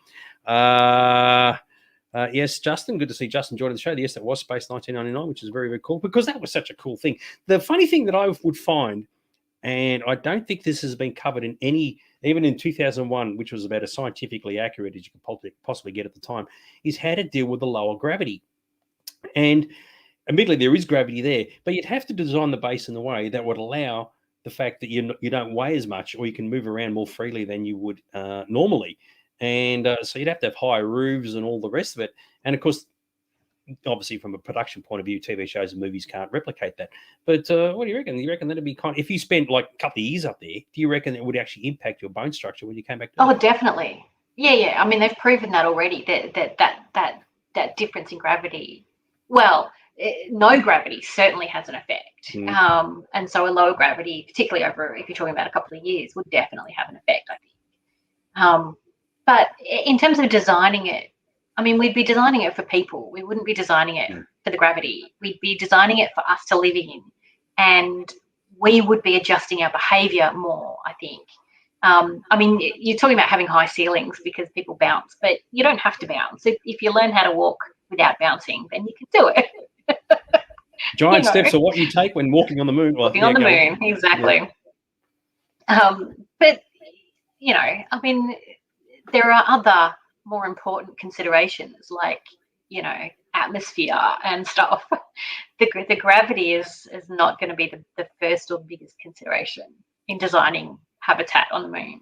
Speaker 1: Yes, Justin, good to see Justin joining the show. Yes, that was Space 1999, which is very, very cool, because that was such a cool thing. The funny thing that I would find, and I don't think this has been covered in any, even in 2001, which was about as scientifically accurate as you could possibly get at the time, is how to deal with the lower gravity. And admittedly, there is gravity there, but you'd have to design the base in a way that would allow the fact that you don't weigh as much, or you can move around more freely than you would normally. And so you'd have to have higher roofs and all the rest of it. And of course, obviously from a production point of view, TV shows and movies can't replicate that. But what do you reckon? You reckon that'd be if you spent like a couple of years up there, do you reckon it would actually impact your bone structure when you came back to
Speaker 2: Oh,
Speaker 1: Earth?
Speaker 2: definitely. Yeah. I mean, they've proven that already. That difference in gravity. Well, no gravity certainly has an effect. And so a low gravity, particularly over, if you're talking about a couple of years, would definitely have an effect, I think. But in terms of designing it, I mean, we'd be designing it for people. We wouldn't be designing it for the gravity. We'd be designing it for us to live in, and we would be adjusting our behaviour more, I think. I mean, you're talking about having high ceilings because people bounce, but you don't have to bounce. If you learn how to walk without bouncing, then you can do it.
Speaker 1: Giant steps are what you take when walking on the moon.
Speaker 2: Walking on the moon, exactly. Yeah. But, you know, I mean, there are other more important considerations like, you know, atmosphere and stuff. The gravity is not going to be the first or the biggest consideration in designing habitat on the moon.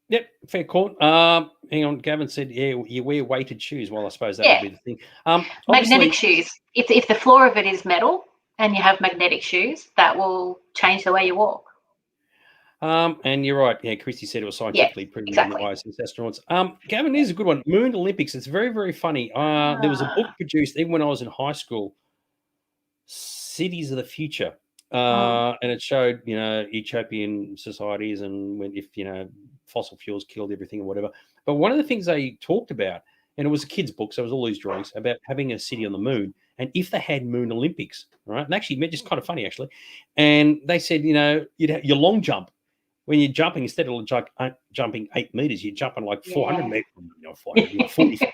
Speaker 1: Yep, fair call. Hang on, Gavin said, yeah, you wear weighted shoes. Well, I suppose that would be the thing.
Speaker 2: Magnetic shoes. If the floor of it is metal and you have magnetic shoes, that will change the way you walk.
Speaker 1: And you're right. Yeah, Christy said it was scientifically proven in the ISS astronauts. Gavin, here's a good one. Moon Olympics. It's very, very funny. There was a book produced even when I was in high school, Cities of the Future. And it showed, you know, utopian societies and when if, you know, fossil fuels killed everything or whatever. But one of the things they talked about, and it was a kid's book, so it was all these drawings about having a city on the moon, and if they had Moon Olympics, right? And actually, just kind of funny, actually. And they said, you know, you'd have your long jump. When you're jumping, instead of jumping 8 meters, you're jumping like 400 meters, 40, 50 meters,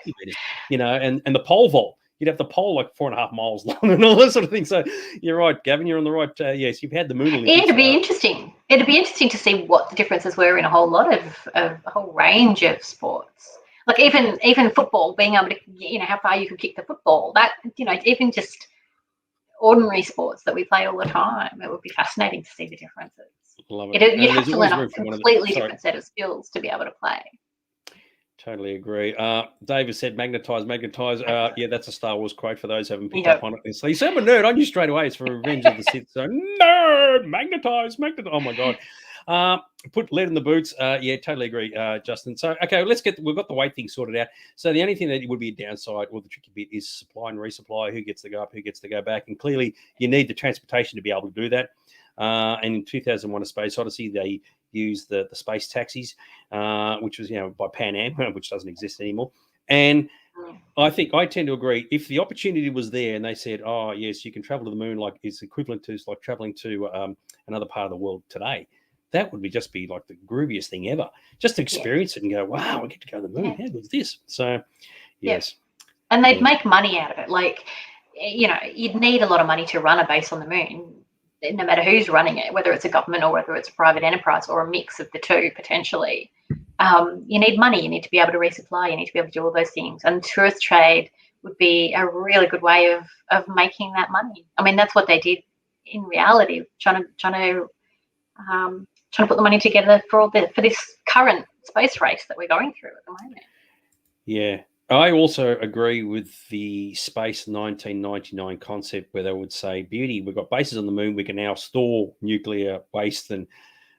Speaker 1: you know, and the pole vault. You'd have the pole like 4.5 miles long and all that sort of thing. So you're right, Gavin, you're on the right. Yes, you've had the Moon Olympics.
Speaker 2: It'd be interesting. It'd be interesting to see what the differences were in a whole lot of a whole range of sports. Like even football, being able to, you know, how far you could kick the football. That, you know, even just ordinary sports that we play all the time. It would be fascinating to see the differences.
Speaker 1: Love it.
Speaker 2: You'd have to learn a completely different set of skills to be able to play.
Speaker 1: Totally agree. David said, magnetize. Yeah, that's a Star Wars quote for those who haven't picked up on it. So you said I'm a nerd. I knew straight away it's for Revenge of the Sith. So nerd, magnetize. Oh my God. Put lead in the boots. Yeah, totally agree, Justin. So, okay, we've got the weight thing sorted out. So the only thing that would be a downside or the tricky bit is supply and resupply. Who gets to go up, who gets to go back? And clearly you need the transportation to be able to do that. And in 2001 A Space Odyssey, they used the space taxis, which was, you know, by Pan Am, which doesn't exist anymore. And I think I tend to agree. If the opportunity was there and they said, oh, yes, you can travel to the moon, like it's equivalent to like traveling to another part of the world today, that would just be like the grooviest thing ever. Just to experience it and go, wow, I get to go to the moon. How good is this? So, yes.
Speaker 2: And they'd make money out of it. Like, you know, you'd need a lot of money to run a base on the moon, no matter who's running it, whether it's a government or whether it's a private enterprise or a mix of the two potentially. You need money. You need to be able to resupply. You need to be able to do all those things. And tourist trade would be a really good way of making that money. I mean, that's what they did in reality, trying to put the money together for this current space race that we're going through at the moment.
Speaker 1: Yeah. I also agree with the Space 1999 concept where they would say, beauty, we've got bases on the moon, we can now store nuclear waste and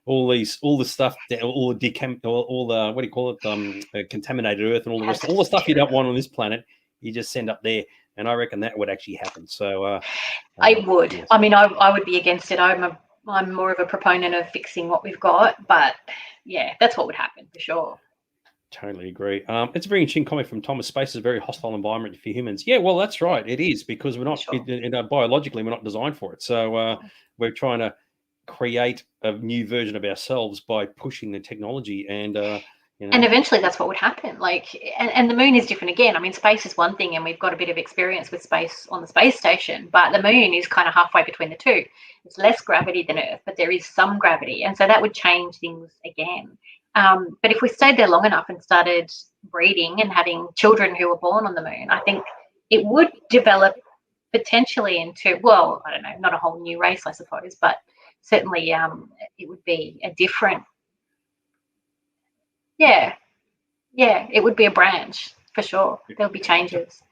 Speaker 1: all the stuff, all the what do you call it, contaminated Earth and all the rest, all the stuff you don't want on this planet, you just send up there. And I reckon that would actually happen. So
Speaker 2: I would. Yes. I mean, I would be against it. I'm more of a proponent of fixing what we've got, but yeah, that's what would happen for sure.
Speaker 1: Totally agree. It's a very interesting comment from Thomas. Space is a very hostile environment for humans. Yeah, well, that's right. It is because we're not biologically, we're not designed for it. So we're trying to create a new version of ourselves by pushing the technology and you know.
Speaker 2: And eventually that's what would happen. Like, and the moon is different again. I mean, space is one thing, and we've got a bit of experience with space on the space station, but the moon is kind of halfway between the two. It's less gravity than Earth, but there is some gravity, and so that would change things again. But if we stayed there long enough and started breeding and having children who were born on the moon, I think it would develop potentially into, well, I don't know, not a whole new race, I suppose, but certainly it would be a different, it would be a branch for sure. There'll be changes.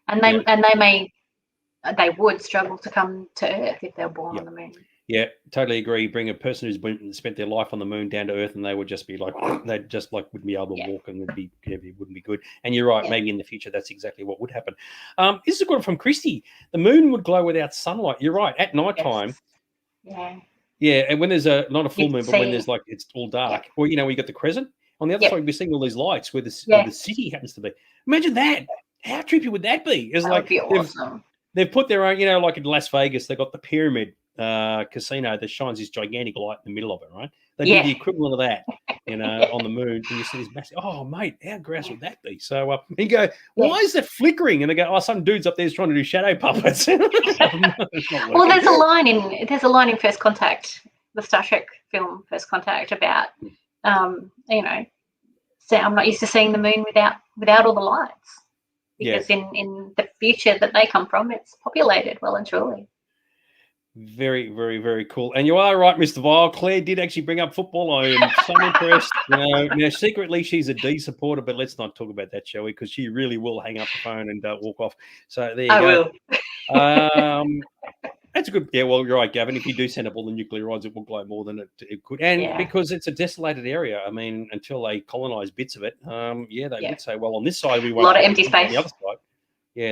Speaker 2: and they would struggle to come to Earth if they're born on the moon.
Speaker 1: Yeah, totally agree. Bring a person who's spent their life on the moon down to Earth, and they would just be like, they'd just like wouldn't be able to walk, and it wouldn't be good. And you're right. Maybe in the future, that's exactly what would happen. This is a good one from Christy. The moon would glow without sunlight. You're right. At night time.
Speaker 2: Yes.
Speaker 1: Yeah, and when there's not a full moon, but when there's it's all dark, or you got the crescent on the other side, we're seeing all these lights where the city happens to be. Imagine that. How trippy would that be? It's
Speaker 2: would be awesome.
Speaker 1: They've put their own, like in Las Vegas, they've got the pyramid casino that shines this gigantic light in the middle of it, right? They do the equivalent of that, on the moon, and you see this massive. Oh, mate, how gross would that be? So you go, why is that flickering? And they go, some dude's up there's trying to do shadow puppets.
Speaker 2: Well, there's a line in First Contact, the Star Trek film First Contact, about so I'm not used to seeing the moon without all the lights, because in the future that they come from, it's populated well and truly.
Speaker 1: Very, very, very cool. And you are right, Mr. Vile. Claire did actually bring up football. I am so impressed. Now, secretly, she's a D supporter, but let's not talk about that, shall we? Because she really will hang up the phone and walk off. So there you go. I will. That's a good. Yeah, well, you're right, Gavin. If you do send up all the nuclear rods, it will glow more than it could. And because it's a desolated area, I mean, until they colonize bits of it, they would say, well, on this side, we won't.
Speaker 2: A lot of empty space.
Speaker 1: On the other side,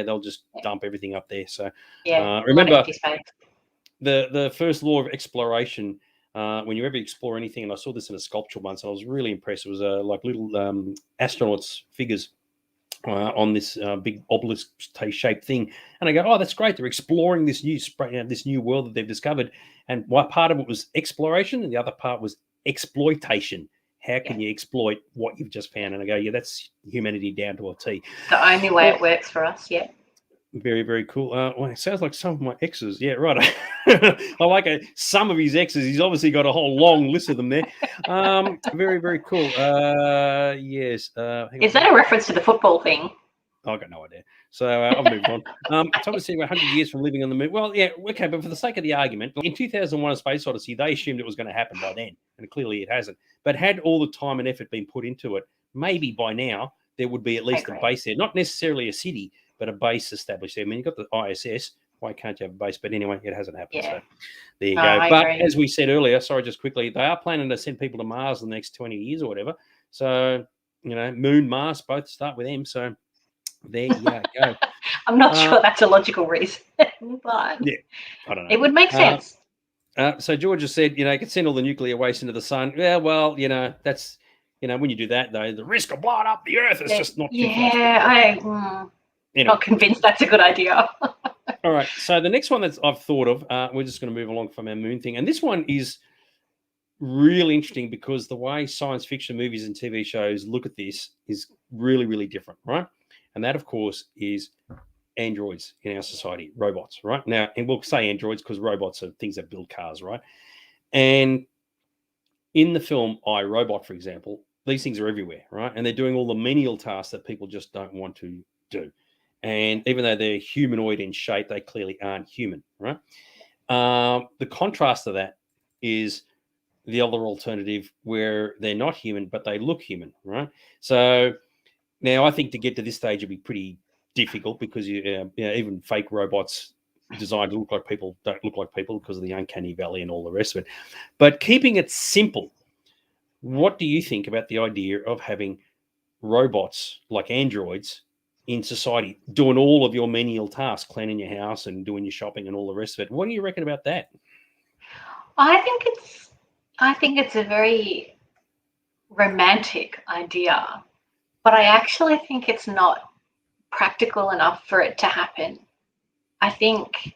Speaker 1: they'll just dump everything up there. So
Speaker 2: remember.
Speaker 1: A lot of empty space. The first law of exploration, when you ever explore anything, and I saw this in a sculpture once, and I was really impressed. It was like little astronauts figures on this big obelisk-shaped thing, and I go, "Oh, that's great! They're exploring this new world that they've discovered." And one part of it was exploration, and the other part was exploitation. How can you exploit what you've just found? And I go, "Yeah, that's humanity down to a T."
Speaker 2: The only way it works for us,
Speaker 1: Very, very cool. Well, it sounds like some of my exes. Yeah, right. I like some of his exes. He's obviously got a whole long list of them there. Very, very cool. Yes.
Speaker 2: Is that a reference to the football thing?
Speaker 1: I've got no idea. So I'll move on. Someone said 100 years from living on the moon. Well, yeah, okay, but for the sake of the argument, in 2001 A Space Odyssey, they assumed it was going to happen by then, and clearly it hasn't. But had all the time and effort been put into it, maybe by now there would be at least a base there. Not necessarily a city, but a base established there. I mean, you've got the ISS. Why can't you have a base? But anyway, it hasn't happened. So there you go. But as we said earlier, sorry, just quickly, they are planning to send people to Mars in the next 20 years or whatever. So, Moon, Mars, both start with M. So there you go.
Speaker 2: I'm not sure that's a logical reason, but
Speaker 1: I don't know.
Speaker 2: It would make sense.
Speaker 1: So George has said, you could send all the nuclear waste into the sun. Yeah, well, that's, when you do that, though, the risk of blowing up the Earth is just not too far.
Speaker 2: Anyway. Not convinced that's a good idea.
Speaker 1: All right. So the next one that I've thought of, we're just going to move along from our moon thing. And this one is really interesting because the way science fiction movies and TV shows look at this is really, really different, right? And that, of course, is androids in our society, robots, right? Now, and we'll say androids because robots are things that build cars, right? And in the film I, Robot, for example, these things are everywhere, right? And they're doing all the menial tasks that people just don't want to do. And even though they're humanoid in shape, they clearly aren't human, right? The contrast to that is the other alternative where they're not human, but they look human, right? So now I think to get to this stage would be pretty difficult because even fake robots designed to look like people don't look like people because of the uncanny valley and all the rest of it. But keeping it simple, what do you think about the idea of having robots like androids in society doing all of your menial tasks, cleaning your house and doing your shopping and all the rest of it? What do you reckon about that?
Speaker 2: I think it's a very romantic idea, but I actually think it's not practical enough for it to happen. I think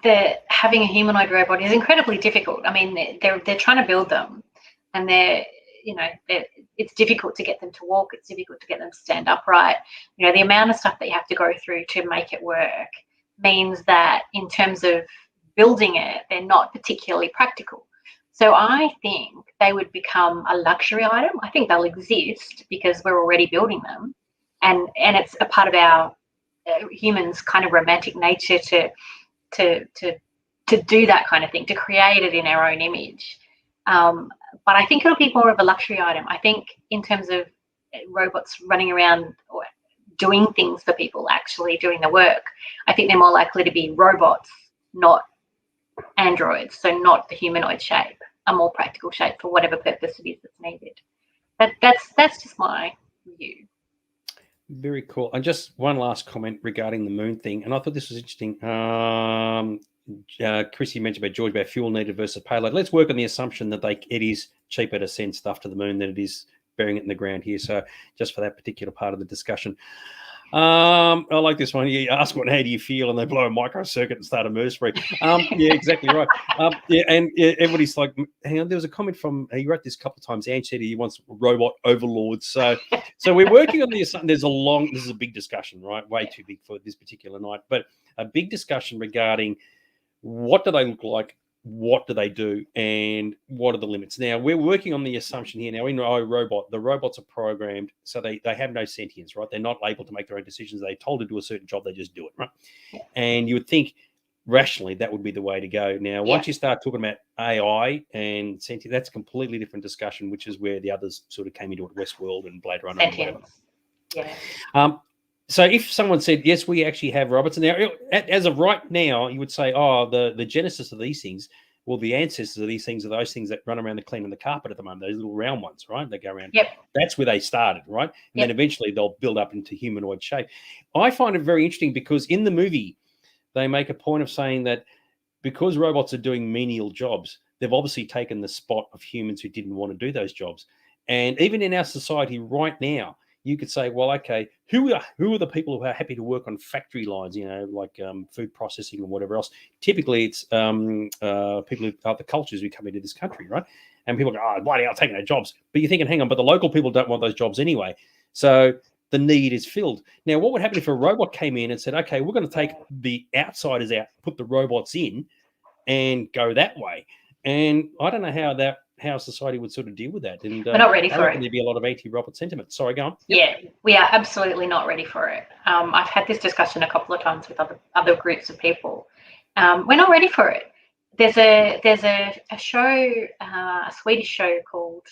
Speaker 2: that having a humanoid robot is incredibly difficult. I mean, they're trying to build them, and it's difficult to get them to walk. It's difficult to get them to stand upright. The amount of stuff that you have to go through to make it work means that in terms of building it, they're not particularly practical. So I think they would become a luxury item. I think they'll exist because we're already building them, and it's a part of our humans' kind of romantic nature to do that kind of thing, to create it in our own image. But I think it'll be more of a luxury item. I think in terms of robots running around or doing things for people, actually doing the work. I think they're more likely to be robots, not androids, so not the humanoid shape, a more practical shape for whatever purpose it is that's needed. That's just my view.
Speaker 1: Very cool. And just one last comment regarding the moon thing, and I thought this was interesting. Chrissy mentioned about George about fuel needed versus payload. Let's work on the assumption that it is cheaper to send stuff to the moon than it is burying it in the ground here. So just for that particular part of the discussion. I like this one. You ask one, how do you feel? And they blow a microcircuit and start a MERS free. Yeah, exactly right. Everybody's like, hang on, there was a comment from, he wrote this a couple of times. Ange said he wants robot overlords. So we're working on this. This is a big discussion, right? Way too big for this particular night, but a big discussion regarding what do they look like? What do they do, and what are the limits? Now, we're working on the assumption here. Now, in iRobot, the robots are programmed, so they have no sentience, right? They're not able to make their own decisions. They're told to do a certain job, they just do it, right? Yeah. And you would think, rationally, that would be the way to go. Now, once you start talking about AI and sentience, that's a completely different discussion, which is where the others sort of came into it, Westworld and Blade Runner.
Speaker 2: Sentience.
Speaker 1: And yeah. So if someone said, yes, we actually have robots, and now, as of right now, you would say, oh, the genesis of these things, well, the ancestors of these things are those things that run around the cleaning the carpet at the moment, those little round ones, right? They go around.
Speaker 2: Yep.
Speaker 1: That's where they started, right? And then eventually they'll build up into humanoid shape. I find it very interesting because in the movie, they make a point of saying that because robots are doing menial jobs, they've obviously taken the spot of humans who didn't want to do those jobs. And even in our society right now, you could say, well, okay, who are the people who are happy to work on factory lines, like food processing and whatever else? Typically, it's people of other cultures who come into this country, right? And people go, oh, bloody hell, taking their jobs. But you're thinking, hang on, but the local people don't want those jobs anyway. So the need is filled. Now, what would happen if a robot came in and said, okay, we're going to take the outsiders out, put the robots in, and go that way? And I don't know how society would sort of deal with that. And
Speaker 2: we're not ready for it.
Speaker 1: There'd be a lot of anti-robot sentiment. Sorry, go on.
Speaker 2: Yeah, we are absolutely not ready for it. I've had this discussion a couple of times with other groups of people. We're not ready for it. There's a show, a Swedish show called,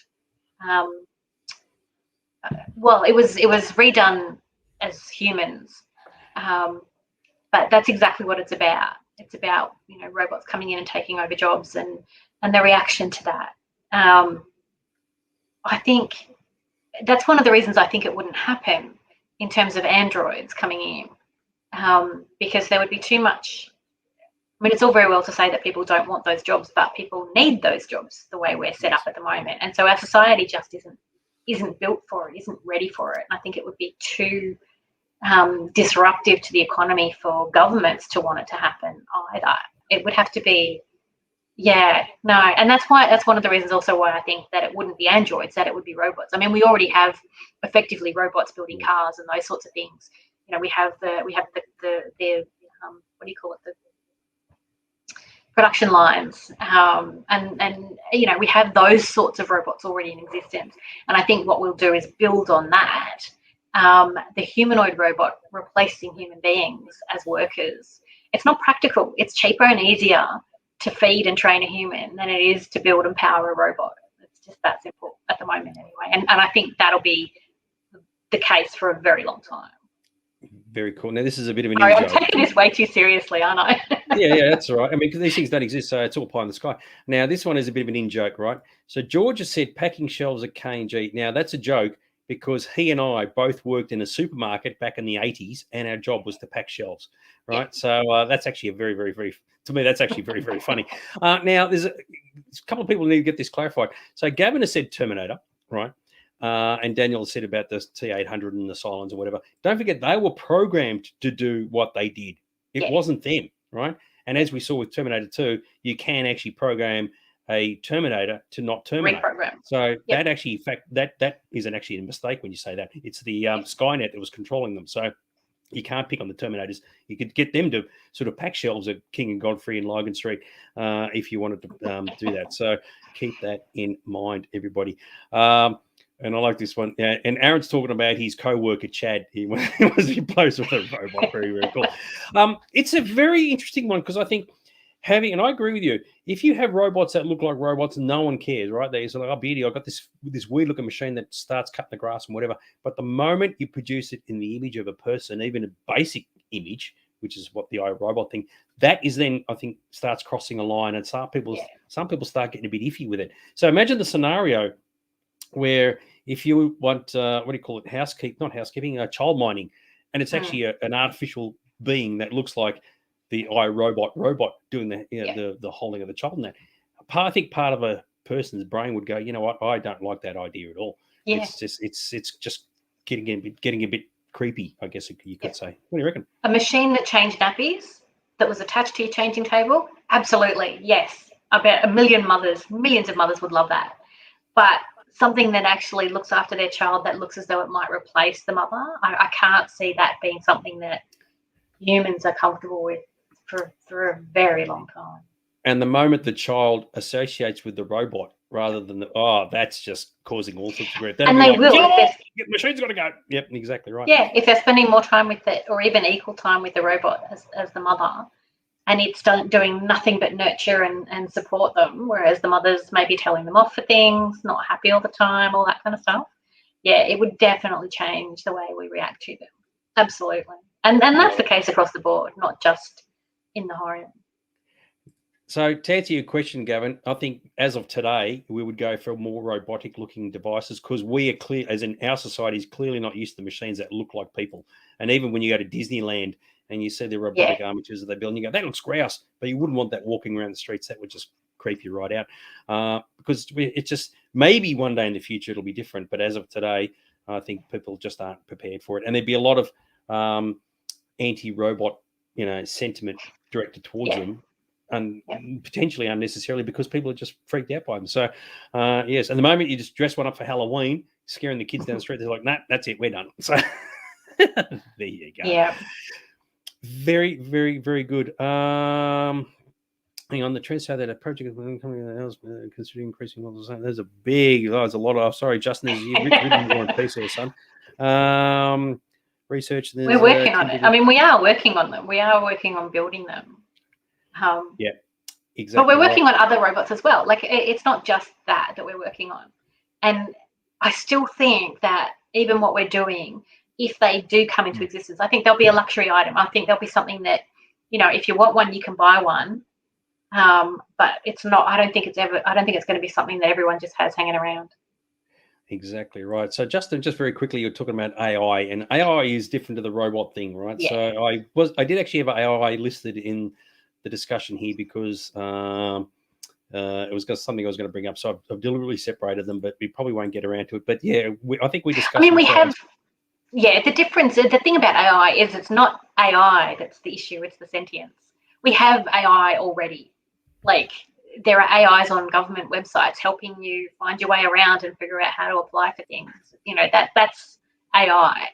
Speaker 2: well, it was redone as Humans, but that's exactly what it's about. It's about robots coming in and taking over jobs and the reaction to that. I think that's one of the reasons I think it wouldn't happen in terms of androids coming in, because there would be too much. I mean, it's all very well to say that people don't want those jobs, but people need those jobs the way we're set up at the moment. And so our society just isn't built for it, isn't ready for it. And I think it would be too disruptive to the economy for governments to want it to happen either. It would have to be, and that's one of the reasons also why I think that it wouldn't be androids, that it would be robots. I mean, we already have effectively robots building cars and those sorts of things. We have the what do you call it, the production lines, and we have those sorts of robots already in existence. And I think what we'll do is build on that. The humanoid robot replacing human beings as workers. It's not practical. It's cheaper and easier to feed and train a human than it is to build and power a robot. It's just that simple at the moment anyway. And I think that'll be the case for a very long time.
Speaker 1: Very cool. Now, this is a bit of an
Speaker 2: Sorry,
Speaker 1: in-joke.
Speaker 2: I'm taking this way too seriously, aren't I?
Speaker 1: Yeah, that's all right. I mean, because these things don't exist, so it's all pie in the sky. Now, this one is a bit of an in-joke, right? So George has said packing shelves at K&G. Now, that's a joke because he and I both worked in a supermarket back in the 80s, and our job was to pack shelves, right? Yeah. So that's actually a very, very, very, to me, that's actually very, very funny. Now, there's a couple of people who need to get this clarified. So Gavin has said Terminator, right? And Daniel said about the T-800 and the Cylons or whatever. Don't forget, they were programmed to do what they did. It wasn't them, right? And as we saw with Terminator 2, you can actually program a Terminator to not terminate.
Speaker 2: Reprogram.
Speaker 1: So that actually, in fact, that isn't actually a mistake when you say that. It's the Skynet that was controlling them. So you can't pick on the Terminators. You could get them to sort of pack shelves at King and Godfrey and Logan Street if you wanted to do that. So keep that in mind, everybody. And I like this one. Yeah, and Aaron's talking about his co-worker, Chad. He blows with a robot. Very, very cool. It's a very interesting one because I think and I agree with you. If you have robots that look like robots, no one cares, right? They're sort of like, oh, beauty, I got this weird looking machine that starts cutting the grass and whatever. But the moment you produce it in the image of a person, even a basic image, which is what the iRobot thing, that is then, I think, starts crossing a line, and some people start getting a bit iffy with it. So imagine the scenario where if you want, what do you call it? Not housekeeping, child mining, and it's actually an artificial being that looks like the robot doing the holding of the child. And that, I think part of a person's brain would go, you know what, I don't like that idea at all.
Speaker 2: Yeah.
Speaker 1: It's just getting a bit creepy, I guess you could say. What do you reckon?
Speaker 2: A machine that changed nappies that was attached to your changing table? Absolutely, yes. I bet millions of mothers would love that. But something that actually looks after their child that looks as though it might replace the mother, I can't see that being something that humans are comfortable with for a very long time.
Speaker 1: And the moment the child associates with the robot rather than that's just causing all sorts of grief.
Speaker 2: And they will.
Speaker 1: The machine's got to go. Yep, exactly right.
Speaker 2: Yeah, if they're spending more time with it, or even equal time with the robot as the mother, and it's doing nothing but nurture and support them, whereas the mother's maybe telling them off for things, not happy all the time, all that kind of stuff. Yeah, it would definitely change the way we react to them. Absolutely. And that's the case across the board, not just in the horror.
Speaker 1: So to answer your question, Gavin, I think as of today, we would go for more robotic looking devices because we are clear, as in our society is clearly not used to machines that look like people. And even when you go to Disneyland and you see the robotic armatures that they build, and you go, that looks grouse, but you wouldn't want that walking around the streets. That would just creep you right out. Because it's just, maybe one day in the future it'll be different. But as of today, I think people just aren't prepared for it. And there'd be a lot of anti-robot, sentiment directed towards them. And potentially unnecessarily because people are just freaked out by them. So, yes, and the moment you just dress one up for Halloween, scaring the kids down the street, they're like, nah, that's it, we're done. So, there you go.
Speaker 2: Yeah.
Speaker 1: Very, very, very good. Hang on, the trend say that a project is coming else considering increasing levels. There's a there's a lot of, sorry, Justin, there's written more in piece there, son. Research.
Speaker 2: We're working on it. I mean, we are working on them. We are working on building them.
Speaker 1: Yeah, exactly.
Speaker 2: But we're working on other robots as well. Like, it's not just that we're working on. And I still think that even what we're doing, if they do come into existence, I think there'll be a luxury item. I think there'll be something that, if you want one, you can buy one. But it's not, I don't think it's going to be something that everyone just has hanging around.
Speaker 1: Exactly right. So, Justin, just very quickly, you're talking about AI, and AI is different to the robot thing, right?
Speaker 2: Yeah.
Speaker 1: So I did actually have AI listed in the discussion here because it was something I was going to bring up. So I've deliberately separated them, but we probably won't get around to it. But yeah, I think we discussed.
Speaker 2: I mean, the difference, the thing about AI is it's not AI that's the issue, it's the sentience. We have AI already. Like, there are AIs on government websites helping you find your way around and figure out how to apply for things. That's AI.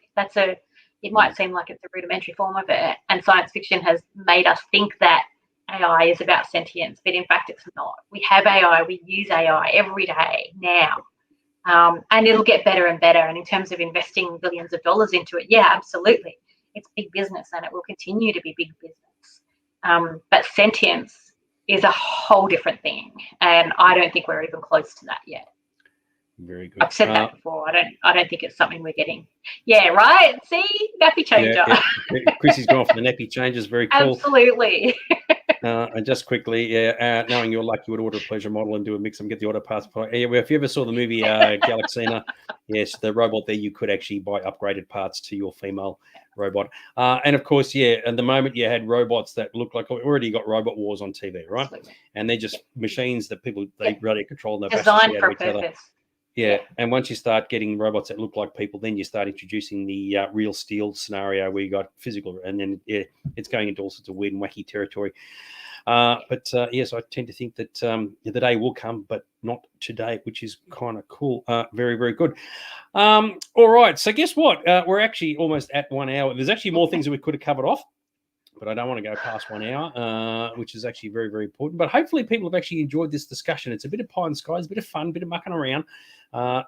Speaker 2: It might seem like it's a rudimentary form of it, and science fiction has made us think that AI is about sentience, but in fact it's not. We have AI, we use AI every day now, and it'll get better and better. And in terms of investing billions of dollars into it, yeah, absolutely. It's big business and it will continue to be big business. But sentience is a whole different thing, and I don't think we're even close to that yet.
Speaker 1: Very good.
Speaker 2: I've said that before. I don't think it's something we're getting. Yeah, right. See, nappy changer.
Speaker 1: Yeah. Chrissy's gone for the nappy changes. Very cool.
Speaker 2: Absolutely.
Speaker 1: And just quickly, knowing your luck, you would order a pleasure model and do a mix and get the auto parts. If you ever saw the movie Galaxina, yes, the robot there, you could actually buy upgraded parts to your female robot. And of course, at the moment you had robots that look like, we already got Robot Wars on TV, right?
Speaker 2: Absolutely.
Speaker 1: And they're just machines that they really control. And
Speaker 2: designed for a purpose.
Speaker 1: Yeah, and once you start getting robots that look like people, then you start introducing the real steel scenario where you got physical, and then it's going into all sorts of weird and wacky territory. But yes, I tend to think that the day will come, but not today, which is kind of cool. Very, very good. All right, so guess what? We're actually almost at 1 hour. There's actually more things that we could have covered off, but I don't want to go past 1 hour, which is actually very, very important. But hopefully people have actually enjoyed this discussion. It's a bit of pie in the sky, it's a bit of fun, a bit of mucking around.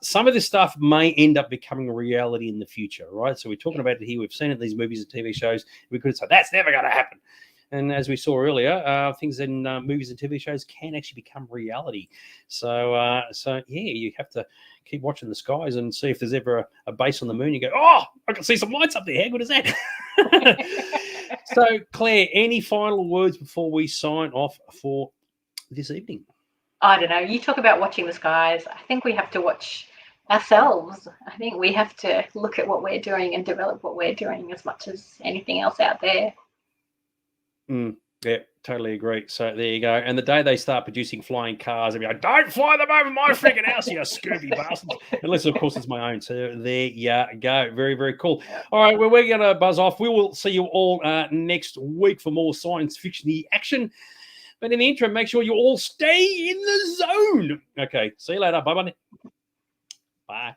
Speaker 1: Some of this stuff may end up becoming a reality in the future, right? So we're talking about it here. We've seen it in these movies and TV shows. We could say, that's never going to happen. And as we saw earlier, things in movies and TV shows can actually become reality. So, you have to keep watching the skies and see if there's ever a base on the moon. You go, oh, I can see some lights up there. How good is that? So, Claire, any final words before we sign off for this evening?
Speaker 2: I don't know. You talk about watching the skies. I think we have to watch ourselves. I think we have to look at what we're doing and develop what we're doing as much as anything else out there.
Speaker 1: Yeah, totally agree. So there you go. And the day they start producing flying cars, they'll be like, don't fly them over my freaking house, you scurvy bastards. Unless, of course, it's my own. So there you go. Very, very cool. All right, well, we're going to buzz off. We will see you all next week for more science fiction action. But in the interim, make sure you all stay in the zone. Okay, see you later. Bye-bye. Bye.